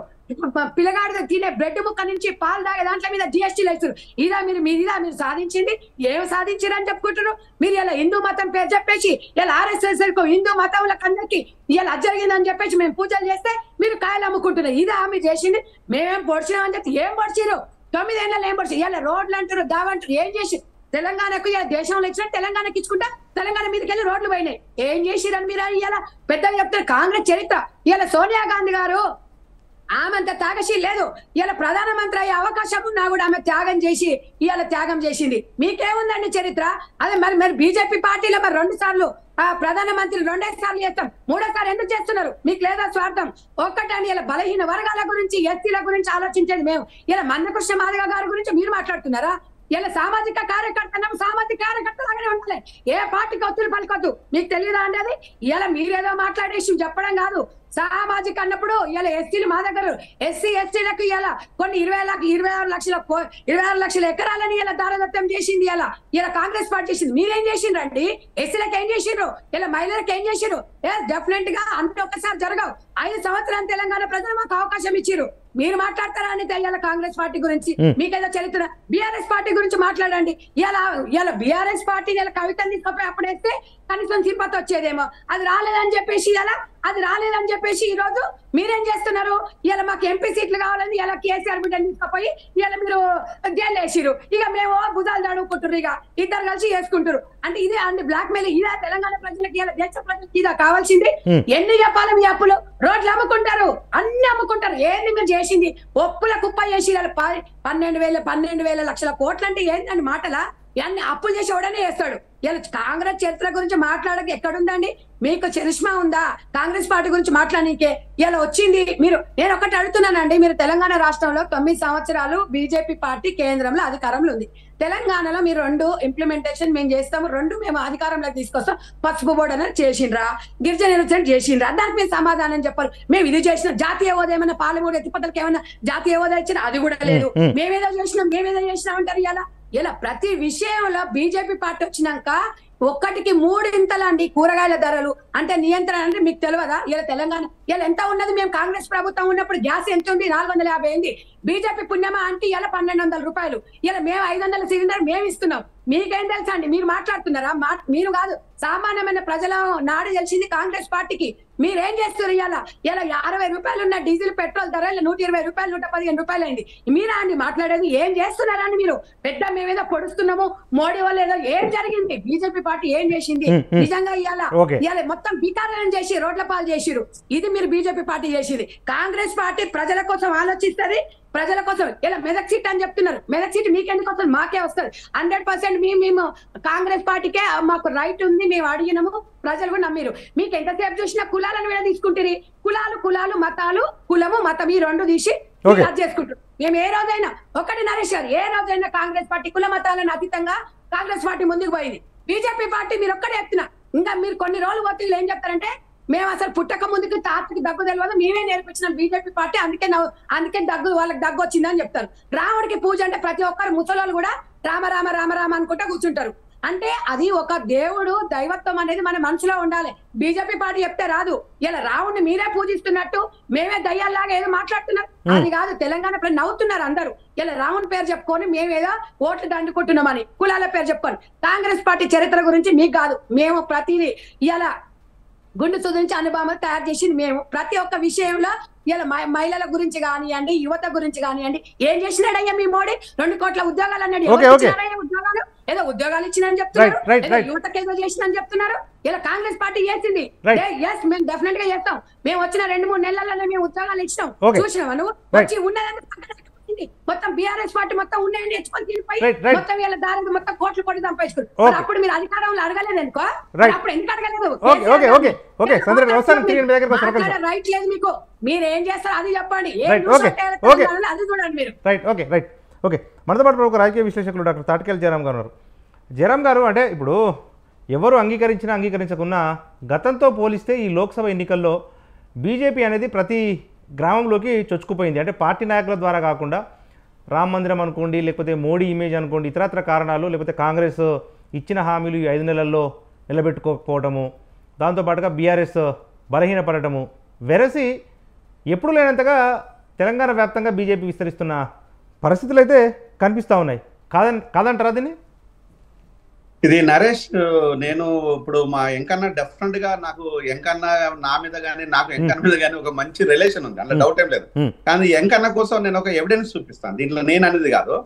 Speaker 3: పిల్లగాడి తినే బ్రెడ్ ముక్క నుంచి పాలు తాగే దాంట్లో మీద జిఎస్టీలు వేస్తారు. ఇదా మీరు సాధించింది? ఏం సాధించారు అని చెప్పుకుంటారు మీరు? ఇలా హిందూ మతం పేరు చెప్పేసి ఇలా RSS హిందూ మతంలో అందరికి ఇలా జరిగిందని చెప్పేసి మేము పూజలు చేస్తే మీరు కాయలు అమ్ముకుంటున్నారు. ఇదా మీరు చేసింది? మేమేం పొడిచినామని చెప్పి ఏం పొడిచారు? 9 ఏళ్ళలో ఏం పొడిచారు? ఇలా రోడ్లు అంటారు, దావంటారు. ఏం చేసి తెలంగాణకు ఇలా దేశంలో ఇచ్చిన తెలంగాణకి ఇచ్చుకుంటా తెలంగాణ మీదకి వెళ్ళి రోడ్లు పోయినాయి. ఏం చేసిరని మీరు ఇలా పెద్దగా చెప్తారు? కాంగ్రెస్ చరిత్ర ఇలా సోనియా గాంధీ గారు ఆమెంత త్యాగశీలి లేదు. ఇలా ప్రధానమంత్రి అయ్యే అవకాశం ఉన్నా కూడా ఆమె త్యాగం చేసింది. మీకేముందండి చరిత్ర? అదే మరి బీజేపీ పార్టీలో మరి 2 సార్లు ప్రధానమంత్రి 2 సార్లు చేస్తాం, 3వ సారి ఎందుకు చేస్తున్నారు? మీకు లేదా స్వార్థం? ఒక్కటని ఇలా బలహీన వర్గాల గురించి, ఎస్సీల గురించి ఆలోచించేది మేము. ఇలా మందకృష్ణ మాదిగ గారి గురించి మీరు మాట్లాడుతున్నారా? ఇలా సామాజిక కార్యకర్త లాగానే ఉండాలి. ఏ పార్టీకి ఒత్తులు పలుకొద్దు. మీకు తెలియదా అండి అది? ఇలా మీరేదో మాట్లాడేసి చెప్పడం కాదు. సామాజిక అన్నప్పుడు ఇలా ఎస్సీలు మా దగ్గర ఎస్సీలకు ఇలా కొన్ని 26 లక్షల ఎకరాలని ఇలా దారదత్తం చేసింది. ఇలా కాంగ్రెస్ పార్టీ చేసింది. మీరేం చేసిండ్రండి? ఎస్సీలకు ఏం చేసిండ్రు? ఇలా మహిళలకు ఏం చేసిండ్రు? డెఫినెట్ గా అంత ఒక్కసారి జరగవు. 5 సంవత్సరాలు తెలంగాణ ప్రజలు మాకు అవకాశం ఇచ్చిర్రు. మీరు మాట్లాడతారా అని తెలియాలి కాంగ్రెస్ పార్టీ గురించి? మీకేదో చరిత్ర. బీఆర్ఎస్ పార్టీ గురించి మాట్లాడండి. ఇలా బీఆర్ఎస్ పార్టీ ఇలా కవితని తీసుకుపోయి అప్పుడేస్తే కనీసం తిరుపతి వచ్చేదేమో. అది రాలేదని చెప్పేసి ఈ రోజు మీరేం చేస్తున్నారు? ఇలా మాకు ఎంపీ సీట్లు కావాలని ఇలా కేసీఆర్ బిడ్డని తీసుకుపోయి ఇలా మీరు జైలు వేసిరు. ఇక మేము భుజాలు తడుకుంటారు, ఇక ఇద్దరు కలిసి వేసుకుంటారు. అంటే ఇదే అండి బ్లాక్ మెయిల్. ఇదా తెలంగాణ ప్రజలకి, ఇలా దేశ ప్రజలకి ఇదా కావాల్సింది? ఎన్ని చెప్పాలి మీ అప్పులు? రోడ్లు అమ్ముకుంటారు, అన్ని అమ్ముకుంటారు. ఏంది మీరు చేసింది? ఒప్పుల కుప్ప చేసి 12,000 లక్షల కోట్లు అంటే ఏంటండి మాటలా? ఇవన్నీ అప్పులు చేసి ఎవడనే చేస్తాడు. ఇలా కాంగ్రెస్ చరిత్ర గురించి మాట్లాడక ఎక్కడుందండి? మీకు చరిష్మా ఉందా కాంగ్రెస్ పార్టీ గురించి మాట్లాడనీకే? ఇలా వచ్చింది మీరు. నేను ఒకటి అడుగుతున్నానండి, మీరు తెలంగాణ రాష్ట్రంలో 9 సంవత్సరాలు బీజేపీ పార్టీ కేంద్రంలో అధికారంలో ఉంది. తెలంగాణలో మీరు 2 ఇంప్లిమెంటేషన్ మేము చేస్తాము, 2 మేము అధికారంలోకి తీసుకొస్తాం. పసుపు బోర్డు అనేది చేసిండ్రా? గిరిజన నిర్వచనం చేసిండ్రా? దానికి మీరు సమాధానం చెప్పాలి. మేము ఇది చేసిన జాతీయ హోదా ఏమైనా పాలమూరు ఎత్తిపతలకి ఏమైనా జాతీయ హోదా ఇచ్చినా? అది కూడా లేదు. మేమేదో చేసినాం అంటారు. ఇలా ప్రతి విషయంలో బీజేపీ పార్టీ వచ్చినాక ఒక్కటికి 3 ఇంతలండి కూరగాయల ధరలు. అంటే నియంత్రణ అంటే మీకు తెలియదా? ఇలా తెలంగాణ ఇలా ఎంత ఉన్నది? మేము కాంగ్రెస్ ప్రభుత్వం ఉన్నప్పుడు గ్యాస్ ఎంత ఉంది? 450 అయింది. బీజేపీ పుణ్యమా అంటే ఇలా 1,200 రూపాయలు. ఇలా మేము 500 సిలిండర్ మేము ఇస్తున్నాం. మీకేం తెలుసా అండి? మీరు మాట్లాడుతున్నారా? మీరు కాదు, సామాన్యమైన ప్రజల నాడు తెలిసింది కాంగ్రెస్ పార్టీకి. మీరేం చేస్తారు? ఇలా 60 రూపాయలు ఉన్న డీజిల్ పెట్రోల్ ధర 120 రూపాయలు, 115 రూపాయలు అయింది. మీరా అండి మాట్లాడేది? ఏం చేస్తున్నారండి మీరు? పెద్ద మేమేదో పొడుస్తున్నాము, మోడీ వల్ల ఏదో ఏం జరిగింది? బీజేపీ పార్టీ ఏం చేసింది? నిజంగా ఇవాళ మొత్తం బీకారం చేసి రోడ్ల పాలు చేసిరు. ఇది మీరు బీజేపీ పార్టీ చేసింది. కాంగ్రెస్ పార్టీ ప్రజల కోసం ఆలోచిస్తుంది, ప్రజల కోసం. ఇలా మెదక్ సీట్ అని చెప్తున్నారు. మెదక్ సీట్ మీకెందుకు వస్తుంది? మాకే వస్తుంది 100%. మేము కాంగ్రెస్ పార్టీకే మాకు రైట్ ఉంది, మేము అడిగినాము, ప్రజలు కూడా నమ్మిరు. మీకు ఎంతసేపు చూసినా కులాలను కూడా తీసుకుంటారు. కులాలు మతాలు, కులము మతం ఈ 2 తీసి చేసుకుంటారు. మేము ఏ రోజైనా ఒకటి నరేష్ గారు, ఏ రోజైనా కాంగ్రెస్ పార్టీ కుల మతాలను అతీతంగా కాంగ్రెస్ పార్టీ ముందుకు పోయింది. బీజేపీ పార్టీ మీరు ఒక్కడే ఎత్తున. ఇంకా మీరు కొన్ని రోజులు పోతే ఏం చెప్తారంటే మేము అసలు పుట్టక ముందుకు తాతకి దగ్గు తెలియదు, మేమే నేర్పించిన బీజేపీ పార్టీ, అందుకే వాళ్ళకి దగ్గు వచ్చిందని చెప్తారు. రాముడికి పూజ అంటే ప్రతి ఒక్కరు ముసలోళ్ళు కూడా రామ రామ రామ రామ అనుకుంటా కూర్చుంటారు. అంటే అది ఒక దేవుడు దైవత్వం అనేది మన మనసులో ఉండాలి. బీజేపీ పార్టీ చెప్తే రాదు. ఇలా రావుడిని మీరే పూజిస్తున్నట్టు మేమే దయ్యాల్లాగా ఏదో మాట్లాడుతున్నారు. అది కాదు. తెలంగాణ ప్రజలు నవ్వుతున్నారు అందరూ. ఇలా రావుని పేరు చెప్పుకొని మేమేదో ఓట్లు దండుకుంటున్నామని, కులాల పేరు చెప్పుకొని. కాంగ్రెస్ పార్టీ చరిత్ర గురించి మీకు కాదు, మేము ప్రతిదీ ఇలా గుండు సుధించి అనుభవం తయారు చేసింది మేము. ప్రతి ఒక్క విషయంలో ఇలా మహిళల గురించి కానివ్వండి, యువత గురించి కానివ్వండి, ఏం చేసినాడయ్యా మీ మోడీ? 2 కోట్ల ఉద్యోగాలు అన్నాడు. ఉద్యోగాలు ఏదో ఉద్యోగాలు ఇచ్చినని చెప్తున్నారు, యువతకి ఏదో చేసినని చెప్తున్నారు. ఇలా కాంగ్రెస్ పార్టీ చేసింది. మేము డెఫినెట్ గా చేస్తాం. మేము వచ్చిన 2-3 నెలలలో మేము ఉద్యోగాలు ఇచ్చినాం. చూసినావా నువ్వు? వచ్చి ఉన్నదని మొత్తం బీఆర్ఎస్ పార్టీ మొత్తం ఉన్నాయండి తెచ్చుకొని తిరిగిపోయి మొత్తం వీళ్ళ దారి మొత్తం కోట్లు సంపాదించుకున్నారు. అప్పుడు మీరు అధికారంలో అడగలేదు అనుకో, అప్పుడు ఎందుకు అడగలేదు? రైట్ లేదు మీకు. మీరు ఏం చేస్తారు అది చెప్పండి, అది చూడండి మీరు.
Speaker 1: ఓకే. మనతో పాటు ఒక రాజకీయ విశ్లేషకులు డాక్టర్ తాటికేల్ జయరాం గారు ఉన్నారు. జయరాం గారు, అంటే ఇప్పుడు ఎవరు అంగీకరించినా అంగీకరించకున్నా గతంతో పోలిస్తే ఈ లోక్సభ ఎన్నికల్లో బీజేపీ అనేది ప్రతి గ్రామంలోకి చొచ్చుకుపోయింది. అంటే పార్టీ నాయకుల ద్వారా కాకుండా రామ మందిరం అనుకోండి, లేకపోతే మోడీ ఇమేజ్ అనుకోండి, ఇతరత్ర కారణాలు, లేకపోతే కాంగ్రెస్ ఇచ్చిన హామీలు ఈ 5 నెలల్లో నిలబెట్టుకోకపోవటము, దాంతోపాటుగా బీఆర్ఎస్ బలహీనపడటము, వెరసి ఎప్పుడు లేనంతగా తెలంగాణ వ్యాప్తంగా బీజేపీ విస్తరిస్తున్న పరిస్థితులు అయితే కనిపిస్తూ ఉన్నాయి. కాదంటారా దీన్ని?
Speaker 4: ఇది నరేష్, నేను ఇప్పుడు మా ఎంకన్నా డెఫినెట్ గా నాకు ఎంకన్నా నా మీద గానీ నాకు ఎంకన్న మీద గానీ ఒక మంచి రిలేషన్ ఉంది, అందులో డౌట్ ఏం లేదు. కానీ ఎంకన్న కోసం నేను ఒక ఎవిడెన్స్ చూపిస్తాను. దీంట్లో నేను అనేది కాదు,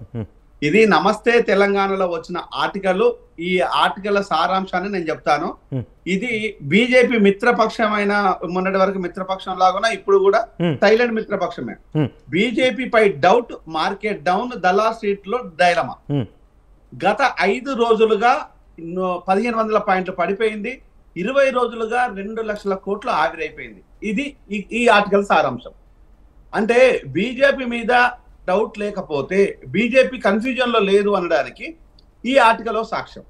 Speaker 4: ఇది నమస్తే తెలంగాణలో వచ్చిన ఆర్టికల్. ఈ ఆర్టికల్ సారాంశాన్ని నేను చెప్తాను. ఇది బీజేపీ మిత్రపక్షమైన, మొన్నటి వరకు మిత్రపక్షం లాగా ఇప్పుడు కూడా సైలెంట్ మిత్రపక్షమే. బీజేపీ పై డౌట్, మార్కెట్ డౌన్, దళా స్ట్రీట్ లో డైలమా. గత 5 రోజులుగా 1,500 పాయింట్లు పడిపోయింది. 20 రోజులుగా 2 లక్షల కోట్లు ఆవిరైపోయింది. ఇది ఈ ఆర్టికల్ సారాంశం. అంటే బీజేపీ మీద డౌట్ లేకపోతే, బీజేపీ కన్ఫ్యూజన్ లో లేదు అనడానికి ఈ ఆర్టికల్ సాక్ష్యం.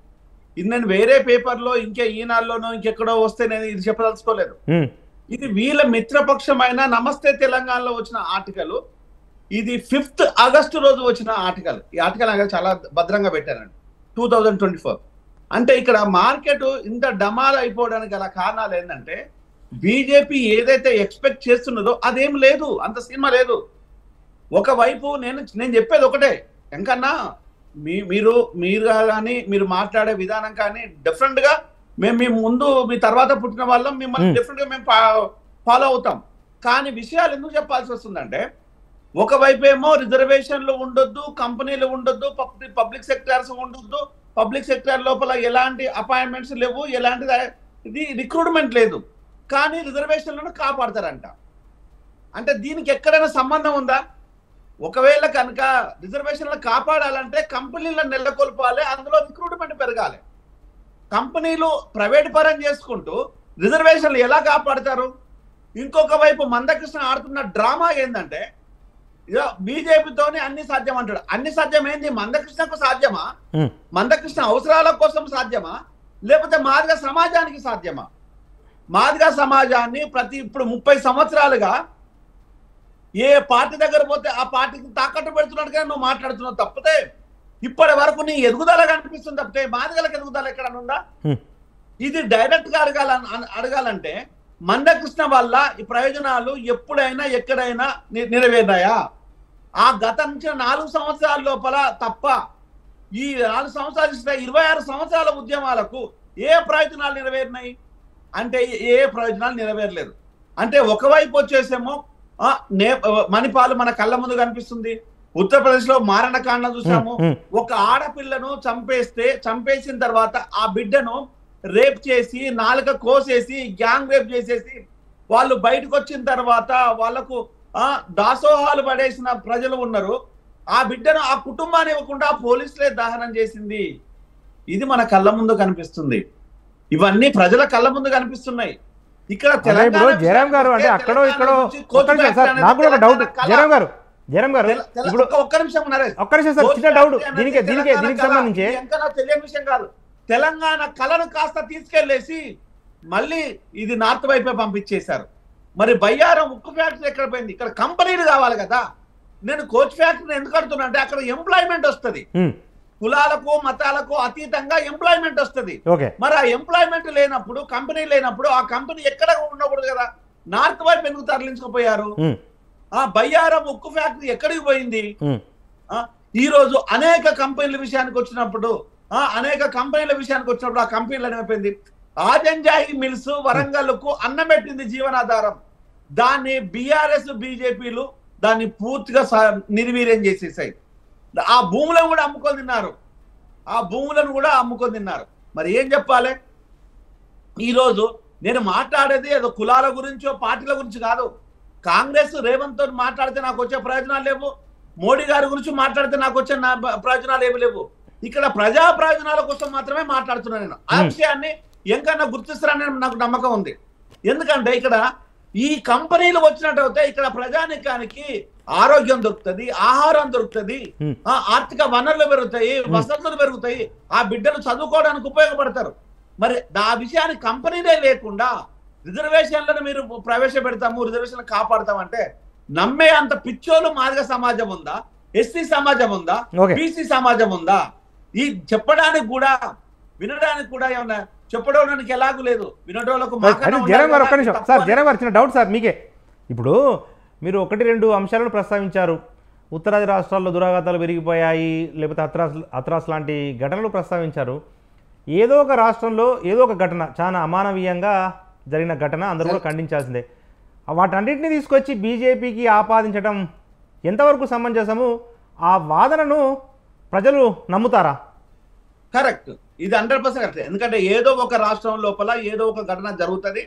Speaker 4: ఇది నేను వేరే పేపర్లో ఇంకా ఈనాడులోనో ఇంకెక్కడో వస్తే నేను ఇది చెప్పదలుచుకోలేదు. ఇది వీళ్ళ మిత్రపక్షమైన నమస్తే తెలంగాణలో వచ్చిన ఆర్టికల్. ఇది 5th ఆగస్టు రోజు వచ్చిన ఆర్టికల్. ఈ ఆర్టికల్ చాలా భద్రంగా పెట్టారండి 2024. అంటే ఇక్కడ మార్కెట్ ఇంత డమాల్ అయిపోవడానికి గల కారణాలు ఏంటంటే, బీజేపీ ఏదైతే ఎక్స్పెక్ట్ చేస్తున్నదో అదేం లేదు, అంత సినిమా లేదు. ఒకవైపు నేను చెప్పేది ఒకటే, ఎంకన్నా మీరు కానీ మీరు మాట్లాడే విధానం కానీ డిఫరెంట్ గా మేము మీ ముందు మీ తర్వాత పుట్టిన వాళ్ళం, మిమ్మల్ని డెఫినెట్ గా మేము ఫాలో అవుతాం. కానీ విషయాలు ఎందుకు చెప్పాల్సి వస్తుందంటే, ఒకవైపు ఏమో రిజర్వేషన్లు ఉండొద్దు, కంపెనీలు ఉండొద్దు, పబ్లిక్ సెక్టార్స్ ఉండొద్దు, పబ్లిక్ సెక్టార్ లోపల ఎలాంటి అపాయింట్మెంట్స్ లేవు, ఎలాంటి ఇది రిక్రూట్మెంట్ లేదు, కానీ రిజర్వేషన్లను కాపాడతారంట. అంటే దీనికి ఎక్కడైనా సంబంధం ఉందా? ఒకవేళ కనుక రిజర్వేషన్లను కాపాడాలంటే కంపెనీలను నెలకొల్పాలి, అందులో రిక్రూట్మెంట్ పెరగాలి. కంపెనీలు ప్రైవేట్ పరం చేసుకుంటూ రిజర్వేషన్లు ఎలా కాపాడతారు? ఇంకొక వైపు మందకృష్ణ ఆడుతున్న డ్రామా ఏంటంటే, బీజేపీతోనే అన్ని సాధ్యం అంటాడు. అన్ని సాధ్యం ఏంది? మందకృష్ణకు సాధ్యమా? మందకృష్ణ అవసరాల కోసం సాధ్యమా? లేకపోతే మాదిగ సమాజానికి సాధ్యమా? మాదిగ సమాజాన్ని ఇప్పుడు 30 సంవత్సరాలుగా ఏ పార్టీ దగ్గర పోతే ఆ పార్టీకి తాకట్టు పెడుతున్నట్టుగా నువ్వు మాట్లాడుతున్నావు తప్పితే, ఇప్పటి వరకు నీ ఎదుగుదల కనిపిస్తుంది తప్పితే మాదిగలకు ఎదుగుదల ఎక్కడ ఉందా? ఇది డైరెక్ట్ గా అడగాలంటే మందకృష్ణ వల్ల ఈ ప్రయోజనాలు ఎప్పుడైనా ఎక్కడైనా నెరవేరాయా? ఆ గత నుంచి 4 సంవత్సరాల లోపల తప్ప ఈ 4 సంవత్సరాలు 26 సంవత్సరాల ఉద్యమాలకు ఏ ప్రయోజనాలు నెరవేరినాయి అంటే ఏ ప్రయోజనాలు నెరవేరలేదు. అంటే ఒకవైపు వచ్చేసేమో మణిపాల్ మన కళ్ళ ముందు కనిపిస్తుంది, ఉత్తరప్రదేశ్ లో మారణకాండ చూసాము. ఒక ఆడపిల్లను చంపేసిన తర్వాత ఆ బిడ్డను రేప్ చేసి నాలుక కోసేసి గ్యాంగ్ రేప్ చేసేసి వాళ్ళు బయటకు వచ్చిన తర్వాత వాళ్ళకు దాసోహాలు పడేసిన ప్రజలు ఉన్నారు. ఆ బిడ్డను ఆ కుటుంబాన్ని ఇవ్వకుండా పోలీసులే దహనం చేసింది. ఇది మన కళ్ళ ముందు కనిపిస్తుంది. ఇవన్నీ ప్రజల కళ్ళ ముందు కనిపిస్తున్నాయి. ఇక్కడ
Speaker 1: జయరాం గారు అంటే అక్కడో ఇక్కడో నాకు కూడా ఒక డౌట్. జయరాం గారు ఇప్పుడు
Speaker 4: ఒక్క నిమిషం
Speaker 1: సార్, చిన్న డౌట్ దీనికి సంబంధించి.
Speaker 4: తెలియని విషయం కాదు, తెలంగాణ కళను కాస్త తీసుకెళ్లేసి మళ్ళీ ఇది నార్త్ వైపే పంపించేశారు. మరి బయ్యారం ఉక్కు ఫ్యాక్టరీ ఎక్కడ పోయింది? ఇక్కడ కంపెనీలు కావాలి కదా. నేను కోచ్ ఫ్యాక్టరీని ఎందుకు అడుగుతున్నా అంటే అక్కడ ఎంప్లాయ్మెంట్ వస్తుంది, కులాలకు మతాలకు అతీతంగా ఎంప్లాయ్మెంట్ వస్తుంది. మరి ఆ ఎంప్లాయ్మెంట్ లేనప్పుడు, కంపెనీ లేనప్పుడు ఆ కంపెనీ ఎక్కడ ఉండకూడదు కదా. నార్త్ వైపు ఎందుకు తరలించకపోయారు? బయ్యారం ఉక్కు ఫ్యాక్టరీ ఎక్కడికి పోయింది? ఈ రోజు అనేక కంపెనీల విషయానికి వచ్చినప్పుడు ఆ కంపెనీలు ఏమైపోయింది? ఆజంజాయి మిల్స్ వరంగల్ కు అన్నం పెట్టింది, జీవనాధారం. దాన్ని బీఆర్ఎస్ బీజేపీలు దాన్ని పూర్తిగా నిర్వీర్యం చేసేసాయి. ఆ భూములను కూడా అమ్ముకొని తిన్నారు. మరి ఏం చెప్పాలి? ఈరోజు నేను మాట్లాడేది ఏదో కులాల గురించో పార్టీల గురించి కాదు. కాంగ్రెస్ రేవంత్ తో మాట్లాడితే నాకు వచ్చే ప్రయోజనాలు లేవు, మోడీ గారి గురించి మాట్లాడితే నాకు వచ్చే ప్రయోజనాలు ఏమి లేవు. ఇక్కడ ప్రజా ప్రయోజనాల కోసం మాత్రమే మాట్లాడుతున్నాను నేను. ఆ విషయాన్ని ఎంకన్నా గుర్తిస్తారని నాకు నమ్మకం ఉంది. ఎందుకంటే ఇక్కడ ఈ కంపెనీలు వచ్చినట్టయితే ఇక్కడ ప్రజానికానికి ఆరోగ్యం దొరుకుతుంది, ఆహారం దొరుకుతుంది, ఆర్థిక వనరులు పెరుగుతాయి, వసతులు పెరుగుతాయి, ఆ బిడ్డలు చదువుకోవడానికి ఉపయోగపడతారు. మరి ఆ విషయాన్ని కంపెనీనే లేకుండా రిజర్వేషన్లను మీరు ప్రవేశపెడతాము, రిజర్వేషన్లు కాపాడతామంటే నమ్మే అంత పిచ్చోలు మాదిగ సమాజం ఉందా? ఎస్సీ సమాజం ఉందా? బీసీ సమాజం ఉందా? ఈ చెప్పడానికి కూడా వినడానికి కూడా ఏమన్నా చెప్పడానికి ఎలాగూ లేదు. వినటోళ్ళకు
Speaker 1: జయరాం గారు చిన్న డౌట్ సార్ మీకే. ఇప్పుడు మీరు 1-2 అంశాలను ప్రస్తావించారు. ఉత్తరాది రాష్ట్రాల్లో దురాఘాతాలు పెరిగిపోయాయి, లేకపోతే అత్రాస్ లాంటి ఘటనలు ప్రస్తావించారు. ఏదో ఒక రాష్ట్రంలో ఏదో ఒక ఘటన చాలా అమానవీయంగా జరిగిన ఘటన అందరూ కూడా ఖండించాల్సిందే. వాటన్నిటిని తీసుకొచ్చి బీజేపీకి ఆపాదించడం ఎంతవరకు సమంజసము? ఆ వాదనను ప్రజలు నమ్ముతారా?
Speaker 4: కరెక్ట్, ఇది 100% కరెక్ట్. ఎందుకంటే ఏదో ఒక రాష్ట్రం లోపల ఏదో ఒక ఘటన జరుగుతుంది.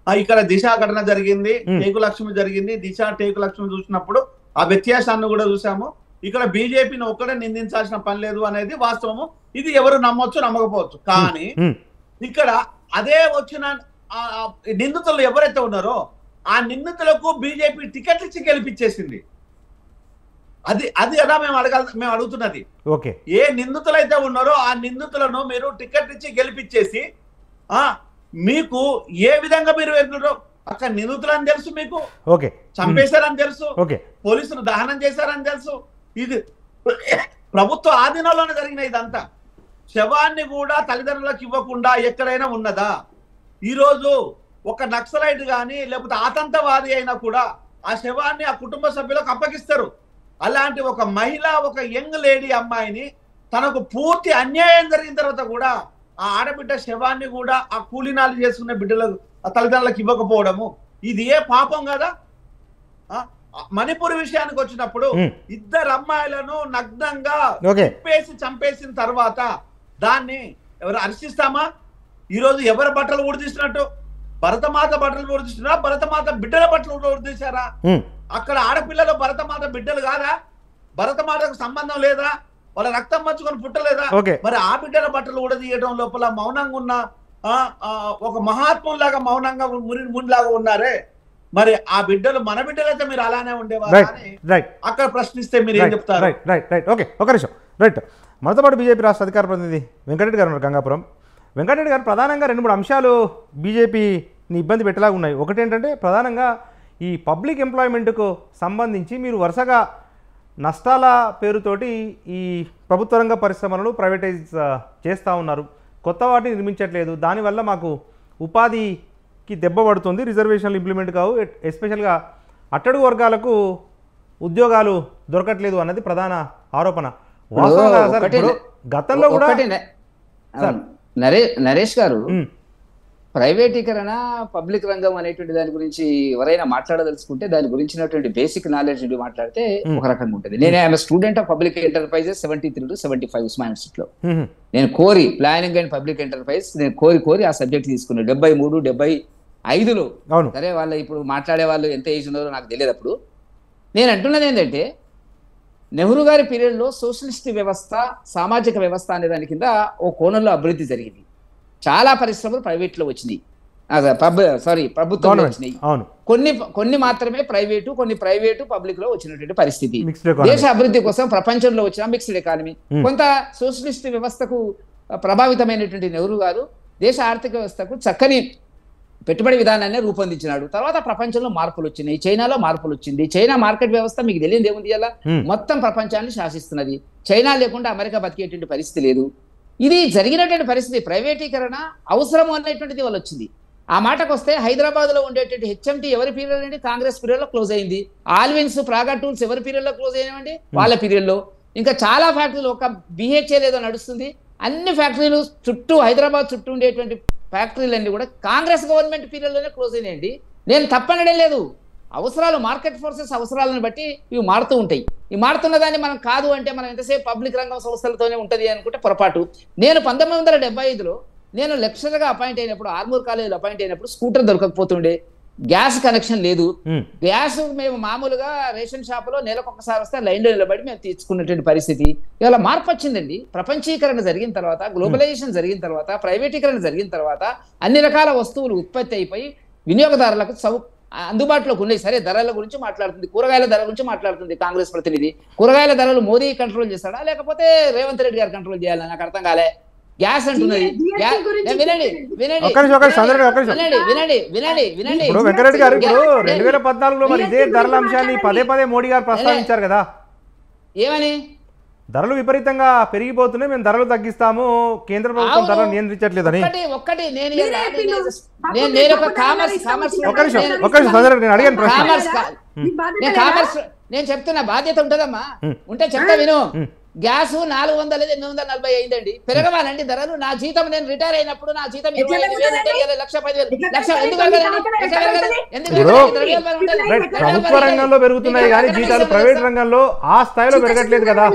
Speaker 4: ఇక్కడ దిశ ఘటన జరిగింది, టేకు లక్ష్మి జరిగింది. దిశ టేకు లక్ష్మి చూసినప్పుడు ఆ వ్యత్యాసాన్ని కూడా చూసాము. ఇక్కడ బీజేపీని ఒక్కడే నిందించాల్సిన పని లేదు అనేది వాస్తవము. ఇది ఎవరు నమ్మొచ్చు నమ్మకపోవచ్చు. కానీ ఇక్కడ అదే వచ్చిన నిందితులు ఎవరైతే ఉన్నారో ఆ నిందితులకు బీజేపీ టికెట్లు ఇచ్చి గెలిపించేసింది. అది ఎలా మేము అడుగుతున్నది. ఏ నిందితులైతే ఉన్నారో ఆ నిందితులను మీరు టికెట్ ఇచ్చి గెలిపించేసి మీకు ఏ విధంగా మీరు వెళ్తున్నారో అక్కడ నిందితులని తెలుసు, మీకు చంపేశారని తెలుసు, పోలీసులు దహనం చేశారని తెలుసు. ఇది ప్రభుత్వ ఆధీనంలోనే జరిగిన ఇదంతా. శవాన్ని కూడా తల్లిదండ్రులకు ఇవ్వకుండా ఎక్కడైనా ఉన్నదా? ఈరోజు ఒక నక్సలైట్ కానీ లేకపోతే ఆతంకవాది అయినా కూడా ఆ శవాన్ని ఆ కుటుంబ సభ్యులకు అప్పగిస్తారు. అలాంటి ఒక మహిళ, ఒక యంగ్ లేడీ అమ్మాయిని తనకు పూర్తి అన్యాయం జరిగిన తర్వాత కూడా
Speaker 5: ఆ ఆడబిడ్డ శవాన్ని కూడా ఆ కూలీనాలు చేసుకునే బిడ్డలకు ఆ తల్లిదండ్రులకు ఇవ్వకపోవడము ఇది ఏ పాపం కదా? మణిపూర్ విషయానికి వచ్చినప్పుడు ఇద్దరు అమ్మాయిలను నగ్నంగా చంపేసిన తర్వాత దాన్ని ఎవరు హర్షిస్తామా? ఈరోజు ఎవరి బట్టలు ఊడితీసినట్టు? భరతమాత బట్టలు ఊడితీసినా, భరతమాత బిడ్డల బట్టలు ఊడితీశారా? అక్కడ ఆడపిల్లలు భరతమాత బిడ్డలు కాదా? భరతమాతకు సంబంధం లేదా? వాళ్ళ రక్తం పంచుకొని పుట్టలేదా? మరి ఆ బిడ్డల బట్టలు ఊడదీయడం లోపల మౌనంగా ఉన్న ఒక మహాత్ములాగా మౌనంగా మునిలాగా ఉన్నారే, మరి ఆ బిడ్డలు మన బిడ్డలైతే మీరు అలానే ఉండేవారు అక్కడ ప్రశ్నిస్తే మీరు ఏం చెప్తారు?
Speaker 1: ఓకే, ఒక నిమిషం. రైట్, మనతో పాటు బీజేపీ రాష్ట్ర అధికార ప్రతినిధి వెంకటరెడ్డి గారు ఉన్నారు గంగాపురం. వెంకటరెడ్డి గారు, ప్రధానంగా 2-3 అంశాలు బీజేపీని ఇబ్బంది పెట్టేలాగా ఉన్నాయి. ఒకటి ఏంటంటే ప్రధానంగా ఈ పబ్లిక్ ఎంప్లాయ్మెంట్కు సంబంధించి మీరు వరుసగా నష్టాల పేరుతోటి ఈ ప్రభుత్వ రంగ పరిశ్రమలను ప్రైవేటైజ్ చేస్తూ ఉన్నారు, కొత్త వాటిని నిర్మించట్లేదు, దానివల్ల మాకు ఉపాధికి దెబ్బ పడుతుంది, రిజర్వేషన్లు ఇంప్లిమెంట్ కావు, ఎస్పెషల్గా అట్టడుగు వర్గాలకు ఉద్యోగాలు దొరకట్లేదు అన్నది ప్రధాన ఆరోపణ. గతంలో కూడా
Speaker 2: నరేష్ గారు, ప్రైవేటీకరణ పబ్లిక్ రంగం అనేటువంటి దాని గురించి ఎవరైనా మాట్లాడదలుచుకుంటే దాని గురించినటువంటి బేసిక్ నాలెడ్జ్ నుండి మాట్లాడితే ఒక రకంగా ఉంటుంది. నేను I'm student of public enterprises 73 to 75 Osmania యూనివర్సిటీలో. నేను కోరి ప్లానింగ్ అండ్ పబ్లిక్ ఎంటర్ప్రైజ్ నేను కోరి ఆ సబ్జెక్ట్ తీసుకున్నాను 73, 75లో. సరే, వాళ్ళు ఇప్పుడు మాట్లాడే వాళ్ళు ఎంత ఏజ్ ఉన్నారో నాకు తెలియదు. అప్పుడు నేను అంటున్నది ఏంటంటే, నెహ్రూ గారి పీరియడ్లో సోషలిస్ట్ వ్యవస్థ, సామాజిక వ్యవస్థ అనే దాని కింద ఓ కోణంలో అభివృద్ధి జరిగింది. చాలా పరిశ్రమలు ప్రైవేట్లో వచ్చినాయి, ప్రభుత్వంలో వచ్చినాయి. కొన్ని మాత్రమే ప్రైవేటు, కొన్ని ప్రైవేటు పబ్లిక్ లో వచ్చినటువంటి పరిస్థితి. దేశ అభివృద్ధి కోసం ప్రపంచంలో వచ్చిన మిక్స్డ్ ఎకానమీ. కొంత సోషలిస్ట్ వ్యవస్థకు ప్రభావితమైనటువంటి నెహ్రూ గారు దేశ ఆర్థిక వ్యవస్థకు చక్కని పెట్టుబడి విధానాన్ని రూపొందించినాడు. తర్వాత ప్రపంచంలో మార్పులు వచ్చినాయి, చైనాలో మార్పులు వచ్చింది. చైనా మార్కెట్ వ్యవస్థ మీకు తెలియదు ఏముంది, అలా మొత్తం ప్రపంచాన్ని శాసిస్తున్నది. చైనా లేకుండా అమెరికా బతికేటువంటి పరిస్థితి లేదు. ఇది జరిగినటువంటి పరిస్థితి. ప్రైవేటీకరణ అవసరం అనేటువంటిది వాళ్ళు వచ్చింది. ఆ మాటకు వస్తే హైదరాబాద్ లో ఉండేటువంటి హెచ్ఎంటీ ఎవరి పీరియడ్ అండి? కాంగ్రెస్ పీరియడ్ లో క్లోజ్ అయింది. ఆల్విన్స్, ప్రాగా టూల్స్ ఎవరి పీరియడ్ లో క్లోజ్ అయినాయండి? వాళ్ళ పీరియడ్ లో. ఇంకా చాలా ఫ్యాక్టరీలు, ఒక బిహెచ్ఎల్ ఏదో నడుస్తుంది, అన్ని ఫ్యాక్టరీలు చుట్టూ హైదరాబాద్ చుట్టూ ఉండేటువంటి ఫ్యాక్టరీలన్నీ కూడా కాంగ్రెస్ గవర్నమెంట్ పీరియడ్ లోనే క్లోజ్ అయినాయండి. నేను తప్పనడం లేదు. అవసరాలు, మార్కెట్ ఫోర్సెస్ అవసరాలను బట్టి ఇవి మారుతూ ఉంటాయి. ఈ మారుతున్న దాన్ని మనం కాదు అంటే మనం ఎంతసేపు పబ్లిక్ రంగం సంస్థలతోనే ఉంటుంది అనుకుంటే పొరపాటు. నేను 1975లో నేను లెక్చరర్గా అపాయింట్ అయినప్పుడు, ఆర్మూర్ కాలేజీలో అపాయింట్ అయినప్పుడు స్కూటర్ దొరకకపోతుండే, గ్యాస్ కనెక్షన్ లేదు. గ్యాస్ మేము మామూలుగా రేషన్ షాపులో నెలకొకసారి వస్తే లైన్లో నిలబడి మేము తీసుకున్నటువంటి పరిస్థితి. ఇవాళ మార్పు వచ్చిందండి. ప్రపంచీకరణ జరిగిన తర్వాత, గ్లోబలైజేషన్ జరిగిన తర్వాత, ప్రైవేటీకరణ జరిగిన తర్వాత అన్ని రకాల వస్తువులు ఉత్పత్తి అయిపోయి వినియోగదారులకు అందుబాటులోకి ఉన్నాయి. సరే, ధరల గురించి మాట్లాడుతుంది, కూరగాయల ధర గురించి మాట్లాడుతుంది కాంగ్రెస్ ప్రతినిధి. కూరగాయల ధరలు మోదీ కంట్రోల్ చేస్తాడా లేకపోతే రేవంత్ రెడ్డి గారు కంట్రోల్ చేయాలని నాకు అర్థం కాలే. గ్యాస్ అంటున్నది. వినండి,
Speaker 1: వెంకరెడ్డి గారు, ఇప్పుడు 2014లో మరి ఇదే ధరల అంశాన్ని పదే మోడీ గారు ప్రస్తావించారు కదా,
Speaker 2: ఏమని?
Speaker 1: ధరలు విపరీతంగా పెరిగిపోతున్నాయి, మేము ధరలు తగ్గిస్తాము, కేంద్ర ప్రభుత్వం ధరలు నియంత్రించట్లేదని.
Speaker 2: నేను చెప్తున్నా, బాధ్యత ఉంటదమ్మా, ఉంటే చెప్తా విను. గ్యాస్ 400 840 అయిందండి. పెరగవాలండి ధరలు. నా జీతం, నేను రిటైర్ అయినప్పుడు నా జీతం 25,000, 1,10,000.
Speaker 1: ప్రభుత్వ రంగంలో పెరుగుతున్నాయి కానీ జీతాలు ప్రైవేట్ రంగంలో ఆ స్థాయిలో పెరగట్లేదు కదా.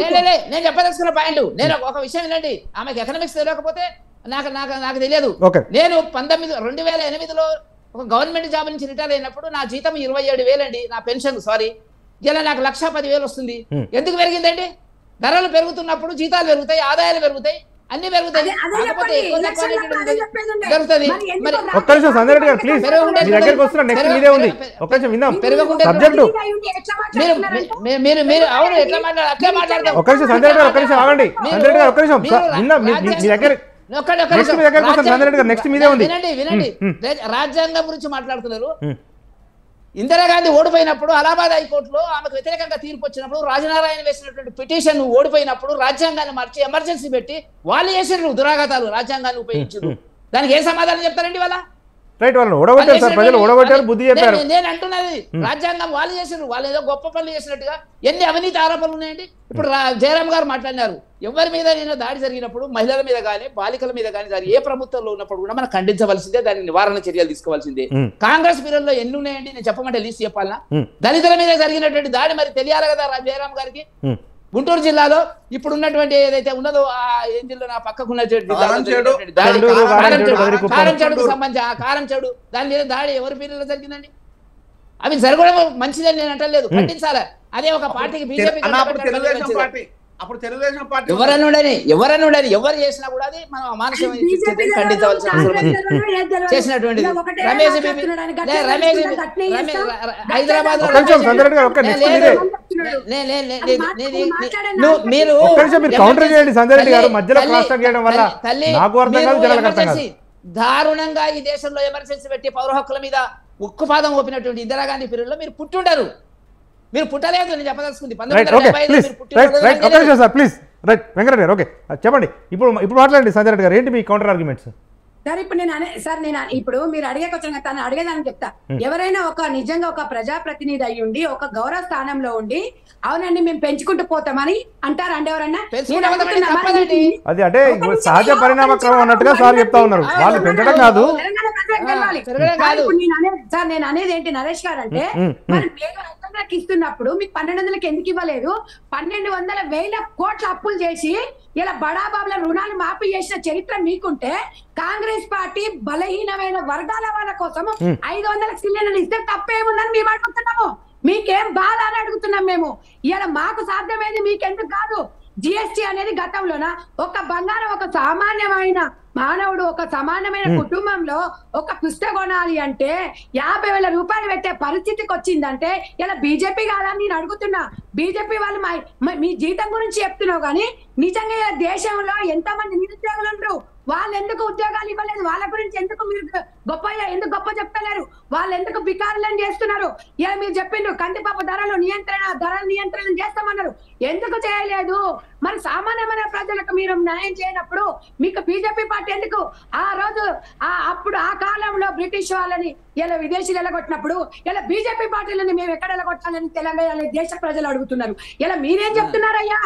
Speaker 2: నేను చెప్పదలుచుకున్న పాయింట్, నేను ఒక విషయం వినండి. ఆమెకు ఎకనామిక్స్ తెలియకపోతే నాకు తెలియదు. నేను 2008లో ఒక గవర్నమెంట్ జాబ్ నుంచి రిటైర్ అయినప్పుడు నా జీతం 27,000 అండి, నా పెన్షన్. ఇలా నాకు 1,10,000 వస్తుంది. ఎందుకు పెరిగిందండి? ధరలు పెరుగుతున్నప్పుడు జీతాలు పెరుగుతాయి, ఆదాయాలు పెరుగుతాయి, అన్ని పెరుగుతాయి. అవును, ఎట్లా మాట్లాడతారు? రాజ్యాంగం గురించి మాట్లాడుతున్నారు. ఇందిరాగాంధీ ఓడిపోయినప్పుడు అలహాబాద్ హైకోర్టులో ఆమెకు వ్యతిరేకంగా తీర్పు వచ్చినప్పుడు, రాజనారాయణ వేసినటువంటి పిటిషన్ ఓడిపోయినప్పుడు రాజ్యాంగాన్ని మార్చి ఎమర్జెన్సీ పెట్టి వాళ్ళు చేసినారు దురాఘాతాలు, రాజ్యాంగాన్ని ఉపయోగించారు. దానికి ఏ సమాధానం చెప్తారండి? వాళ్ళ
Speaker 1: రైట్, వాళ్ళని ఓడగొట్టారు సార్, ప్రజలు ఓడగొట్టారు, బుద్ధి చెప్పారు.
Speaker 2: నేను అంటున్నది రాజ్యాంగం వాళ్ళు చేసినారు, వాళ్ళు ఏదో గొప్ప పనులు చేసినట్టుగా ఎన్ని అవినీతి ఆరోపణలు ఉన్నాయండి. ఇప్పుడు జయరామ్ గారు మాట్లాడినారు, ఎవరి మీద నేను దాడి జరిగినప్పుడు మహిళల మీద కానీ బాలికల మీద కానీ ఏ ప్రభుత్వంలో ఉన్నప్పుడు కూడా మనం ఖండించవలసిందే, దాని నివారణ చర్యలు తీసుకోవాల్సిందే. కాంగ్రెస్ పీరియడ్లో ఎన్ని ఉన్నాయండి నేను చెప్పమంటే లీస్ట్ చెప్పాలనా? దళితుల మీద జరిగినటువంటి దాడి మరి తెలియాలి కదా జయరామ్ గారికి. గుంటూరు జిల్లాలో ఇప్పుడు ఉన్నటువంటి ఏదైతే ఉన్నదో ఆ ఏం జిల్లా నా పక్కకు ఉన్నటువంటి కారంచేడుకు సంబంధించి ఆ కారంచేడు దాని మీద దాడి ఎవరి పీరియడ్లో జరిగిందండి? అవి జరగడం మంచిదని నేను అంటలేదు, ఖండించాలి. అదే ఒక పార్టీకి బీజేపీ ఎవరన్నా ఉండని ఎవరు చేసినా కూడా అది మనం అమానుషమైన ఖండించవలసిన అవసరం చేసినటువంటిది. హైదరాబాద్ దారుణంగా ఈ దేశంలో ఎమర్జెన్సీ పెట్టి పౌర హక్కుల మీద ఉక్కుపాదం ఓపినటువంటి ఇందిరాగాంధీ పీరియడ్ లో మీరు పుట్టుండరు, మీరు పుట్టలేదు. నేను చెప్పదలుచుకుంది
Speaker 1: వెంకటరెడ్డి గారు. ఓకే చెప్పండి, ఇప్పుడు మాట్లాడండి సంజయ్ రెడ్డి గారు, ఏంటి మీ కౌంటర్ ఆర్గ్యుమెంట్స్?
Speaker 3: సార్ ఇప్పుడు నేను ఇప్పుడు మీరు అడిగేకొచ్చిన తను అడిగేదానికి చెప్తా. ఎవరైనా నిజంగా ఒక ప్రజాప్రతినిధి అయ్యి ఉండి ఒక గౌరవ స్థానంలో ఉండి అవునండి మేము పెంచుకుంటూ పోతామని అంటారు అండి ఎవరన్నా?
Speaker 1: అది అంటే సహజ పరిణామ క్రమం అన్నట్టుగా సార్ చెప్తా ఉన్నారు, వాళ్ళు పెంచడం కాదు.
Speaker 3: సార్ నేను అనేది ఏంటి నరేష్ గారు అంటే, మరి మీరు 500కి ఇస్తున్నప్పుడు మీకు 1200కి ఎందుకు ఇవ్వలేదు? 1200,000 కోట్ల అప్పులు చేసి ఇలా బడాబాబుల రుణాలు మాఫీ చేసిన చరిత్ర మీకుంటే కాంగ్రెస్ పార్టీ బలహీనమైన వర్గాల వాళ్ళ కోసం 500 సిలిండర్లు ఇస్తే తప్పేముందని మేము అడుగుతున్నాము. మీకేం బాధ అని అడుగుతున్నాం మేము. ఇలా మాకు సాధ్యమైంది మీకెందుకు కాదు? జిఎస్టీ అనేది గతంలోన ఒక బంగారం ఒక సామాన్యమైన మానవుడు ఒక సమానమైన కుటుంబంలో ఒక పుస్తకం కొనాలి అంటే 50,000 రూపాయలు పెట్టే పరిస్థితికి వచ్చిందంటే ఇలా బీజేపీ కాదని నేను అడుగుతున్నా. బీజేపీ వాళ్ళు మీ జీతం గురించి చెప్తున్నావు కానీ నిజంగా ఇలా దేశంలో ఎంతమంది నిరుద్యోగులు ఉండరు, వాళ్ళు ఎందుకు ఉద్యోగాలు ఇవ్వలేదు? వాళ్ళ గురించి ఎందుకు మీరు ఎందుకు గొప్ప చెప్తలేరు? వాళ్ళు ఎందుకు బికారులను చేస్తున్నారు? ఇలా మీరు చెప్పిండ్రు కందిపప్పు ధరల నియంత్రణ చేస్తామన్నారు, ఎందుకు చేయలేదు? మరి సామాన్యమైన ప్రజలకు మీరు న్యాయం చేయనప్పుడు మీకు బీజేపీ పార్టీ ఎందుకు? ఆ రోజు అప్పుడు ఆ కాలంలో బ్రిటిష్ వాళ్ళని ఇలా విదేశీలు ఎలగొట్టినప్పుడు ఇలా బీజేపీ పార్టీలని మేము ఎక్కడ ఎలగొట్టాలని తెలంగాణ దేశ ప్రజలు అడుగుతున్నారు. ఇలా మీరేం చెప్తున్నారయ్యా?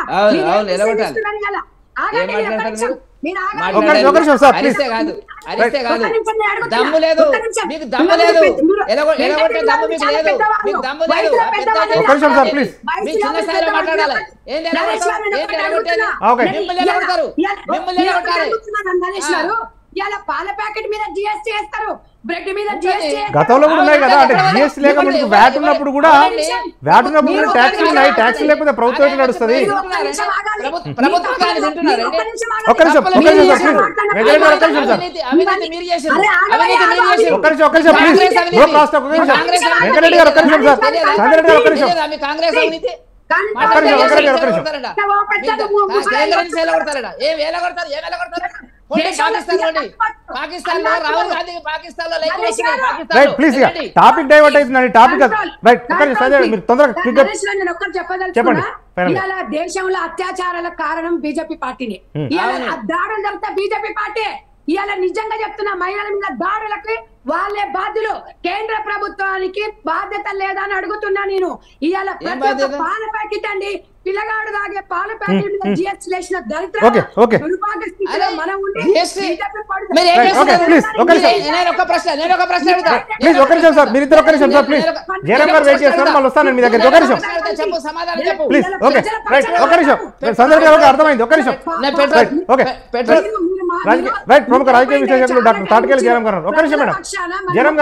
Speaker 2: దమ్ము లేదు, మీకు దమ్ము లేదు, చిన్న స్థాయిలో మాట్లాడాలి.
Speaker 3: పాల ప్యాకెట్ మీద జిఎస్టీ వేస్తారు, బ్రెడ్ మీద జిఎస్టీ.
Speaker 1: గతంలో కూడా ఉన్నాయి కదా, అంటే జిఎస్టీ లేకపోతే వ్యాట్ ఉన్నప్పుడు కూడా ట్యాక్స్ ఉన్నాయి, ట్యాక్స్ లేకపోతే ప్రభుత్వం నడుస్తుంది.
Speaker 2: పాకిస్తాన్ లో రాహుల్ గాంధీ పాకిస్తాన్ లో
Speaker 1: టాపిక్ డైవర్ట్ అవుతుందండి. టాపిక్ చెప్పండి.
Speaker 3: దేశంలో అత్యాచారాల కారణం బీజేపీ పార్టీని. దాడులు జరిగితే బీజేపీ పార్టీ. ఇవాళ నిజంగా చెప్తున్నా, మహిళల మీద దాడులకి వాళ్ళే బాధ్యులు. కేంద్ర ప్రభుత్వానికి బాధ్యత లేదా అని అడుగుతున్నా నేను. ఇవాళ పాల ప్యాకెట్ అండి, పిల్లగాడు తాగే పాల ప్యాకెట్ మీద జిఎస్టీ వేసిన దరిద్ర దుర్భాగ్య స్థితిలో మనం ఉండి
Speaker 1: అర్థమైంది. ప్రముఖ రాజకీయ విశ్లేషకులు డాక్టర్ తాటికేలి జయరామ్ గారు. ఒక్క నిమిషం మేడం. జయరామ్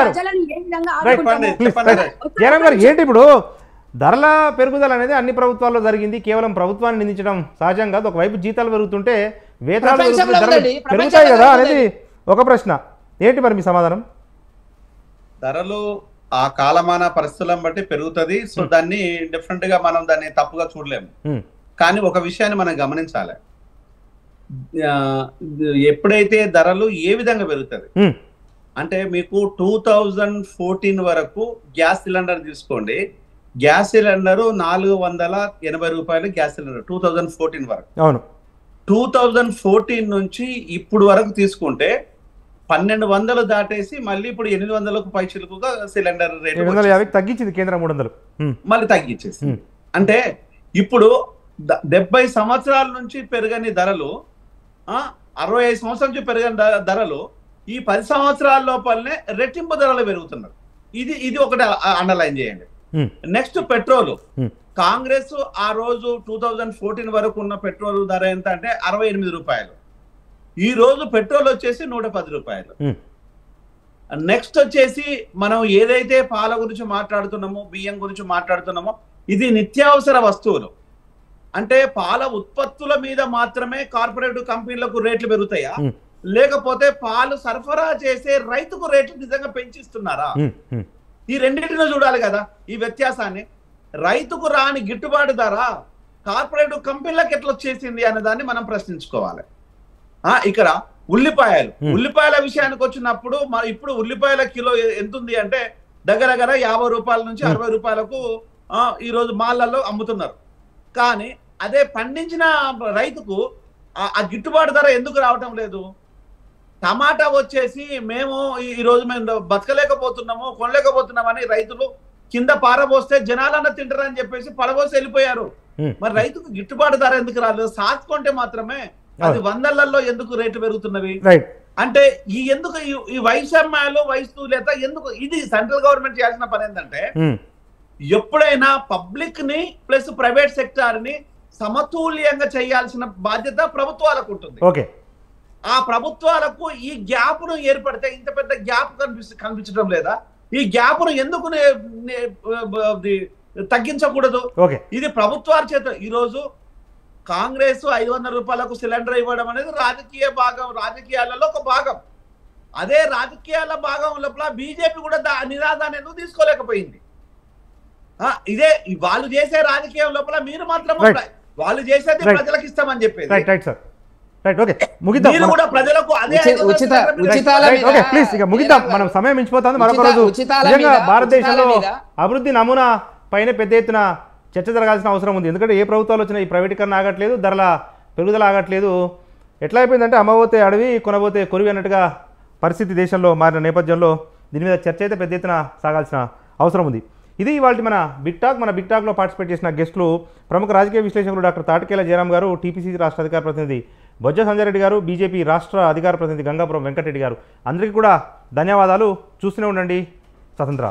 Speaker 1: గారు ఏంటి ఇప్పుడు ధరల పెరుగుదల అనేది అన్ని ప్రభుత్వాల్లో జరిగింది, కేవలం ప్రభుత్వాన్ని నిందించడం సహజం కాదు. ఒకవైపు జీతాలు పెరుగుతుంటే వేతనాలు పెరుగుతాయి కదా అనేది ఒక ప్రశ్న. ఏంటి మరి మీ సమాధానం?
Speaker 4: ధరలు ఆ కాలమాన పరిస్థితులను బట్టి పెరుగుతుంది. సో దాన్ని డిఫరెంట్ గా మనం దాన్ని తప్పుగా చూడలేము. కానీ ఒక విషయాన్ని మనం గమనించాలి, ఎప్పుడైతే ధరలు ఏ విధంగా పెరుగుతుంది అంటే మీకు 2014 వరకు గ్యాస్ సిలిండర్ తీసుకోండి, గ్యాస్ సిలిండర్ 480 రూపాయలు గ్యాస్ సిలిండర్ 2014 వరకు. 2014 నుంచి ఇప్పుడు వరకు తీసుకుంటే
Speaker 5: 1200 దాటేసి మళ్ళీ ఇప్పుడు 800కు పైచిలుకుగా సిలిండర్ రేటు
Speaker 1: 750 తగ్గించింది కేంద్రం 300.
Speaker 5: మళ్ళీ తగ్గించేసి. అంటే ఇప్పుడు 70 సంవత్సరాల నుంచి పెరగని ధరలు 65 సంవత్సరాల నుంచి పెరగని ధరలు ఈ 10 సంవత్సరాల లోపలనే రెట్టింపు ధరలు పెరుగుతున్నారు. ఇది ఒకటి అండర్లైన్ చేయండి. Next petrol. కాంగ్రెస్ ఆ రోజు 2014 వరకు ఉన్న పెట్రోల్ ధర ఎంత అంటే 68 రూపాయలు. ఈ రోజు పెట్రోల్ వచ్చేసి 110 రూపాయలు. నెక్స్ట్ వచ్చేసి మనం ఏదైతే పాల గురించి మాట్లాడుతున్నామో, బియ్యం గురించి మాట్లాడుతున్నామో, ఇది నిత్యావసర వస్తువులు. అంటే పాల ఉత్పత్తుల మీద మాత్రమే కార్పొరేట్ కంపెనీలకు రేట్లు పెరుగుతాయా, లేకపోతే పాలు సరఫరా చేసే రైతుకు రేట్లు నిజంగా పెంచిస్తున్నారా? ఈ రెండింటిని చూడాలి కదా. ఈ వ్యత్యాసాన్ని రైతుకు రాని గిట్టుబాటు ధర కార్పొరేట్ కంపెనీలకు ఎట్లా వచ్చేసింది అనే దాన్ని మనం ప్రశ్నించుకోవాలి. ఇక్కడ ఉల్లిపాయల విషయానికి వచ్చినప్పుడు ఇప్పుడు ఉల్లిపాయల కిలో ఎంత ఉంది అంటే దగ్గర 50 రూపాయల నుంచి 60 రూపాయలకు ఈ రోజు మాళ్ళల్లో అమ్ముతున్నారు. కానీ అదే పండించిన రైతుకు ఆ గిట్టుబాటు ధర ఎందుకు రావటం లేదు? టమాటా వచ్చేసి మేము ఈ రోజు మేము బతకలేకపోతున్నాము, కొనలేకపోతున్నామని రైతులు కింద పారబోస్తే జనాలన్నా తింటారని చెప్పేసి పడబోసి వెళ్ళిపోయారు. మరి రైతుకు గిట్టుబాటు ధర ఎందుకు రాలేదు? సాత్కుంటే మాత్రమే అది వందలలో ఎందుకు రేట్లు పెరుగుతున్నవి? అంటే ఎందుకు ఈ వైషమ్యాలు వైస్తూలేత ఎందుకు? ఇది సెంట్రల్ గవర్నమెంట్ చేయాల్సిన పని ఏంటంటే ఎప్పుడైనా పబ్లిక్ ని ప్లస్ ప్రైవేట్ సెక్టార్ ని సమతుల్యంగా చేయాల్సిన బాధ్యత ప్రభుత్వాలకు ఉంటుంది. ఆ ప్రభుత్వాలకు ఈ గ్యాప్ ను ఏర్పడితే ఇంత పెద్ద గ్యాప్ కనిపించడం లేదా? ఈ గ్యాప్ ను ఎందుకు తగ్గించకూడదు? ఇది ప్రభుత్వాల చేత. ఈ రోజు కాంగ్రెస్ 500 రూపాయలకు సిలిండర్ ఇవ్వడం అనేది రాజకీయాలలో ఒక భాగం. అదే రాజకీయాల భాగం లోపల బీజేపీ కూడా నినాదాన్ని ఎందుకు తీసుకోలేకపోయింది? ఇదే వాళ్ళు చేసే రాజకీయం లోపల మీరు మాత్రం వాళ్ళు చేసేది ప్రజలకు ఇస్తామని చెప్పేది. మీరు కూడా ప్రజలకు అదే
Speaker 1: ముగిద్దాం, మనం సమయం మించిపోతుంది. మరొక రోజు భారతదేశంలో అభివృద్ధి నమూనా పైన పెద్ద ఎత్తున చర్చ జరగాల్సిన అవసరం ఉంది. ఎందుకంటే ఏ ప్రభుత్వాలు వచ్చినా ఈ ప్రైవేటీకరణ ఆగట్లేదు, ధరల పెరుగుదల ఆగట్లేదు. ఎట్లా అయిపోయిందంటే అమ్మబోతే అడవి కొనబోతే కొరివి అన్నట్టుగా పరిస్థితి దేశంలో మారిన నేపథ్యంలో దీని మీద చర్చ అయితే పెద్ద ఎత్తున సాగాల్సిన అవసరం ఉంది. ఇది ఇవాళ మన బిగ్ టాక్లో పార్టిసిపేట్ చేసిన గెస్టులు ప్రముఖ రాజకీయ విశ్లేషకులు డాక్టర్ తాటికేల జయరాం గారు, టీపీసీసీ రాష్ట్ర అధికార ప్రతినిధి బొజ్జ సంజయ్ రెడ్డి గారు, బీజేపీ రాష్ట్ర అధికార ప్రతినిధి గంగాపురం వెంకటరెడ్డి గారు. అందరికీ కూడా ధన్యవాదాలు. చూస్తూనే ఉండండి స్వతంత్ర.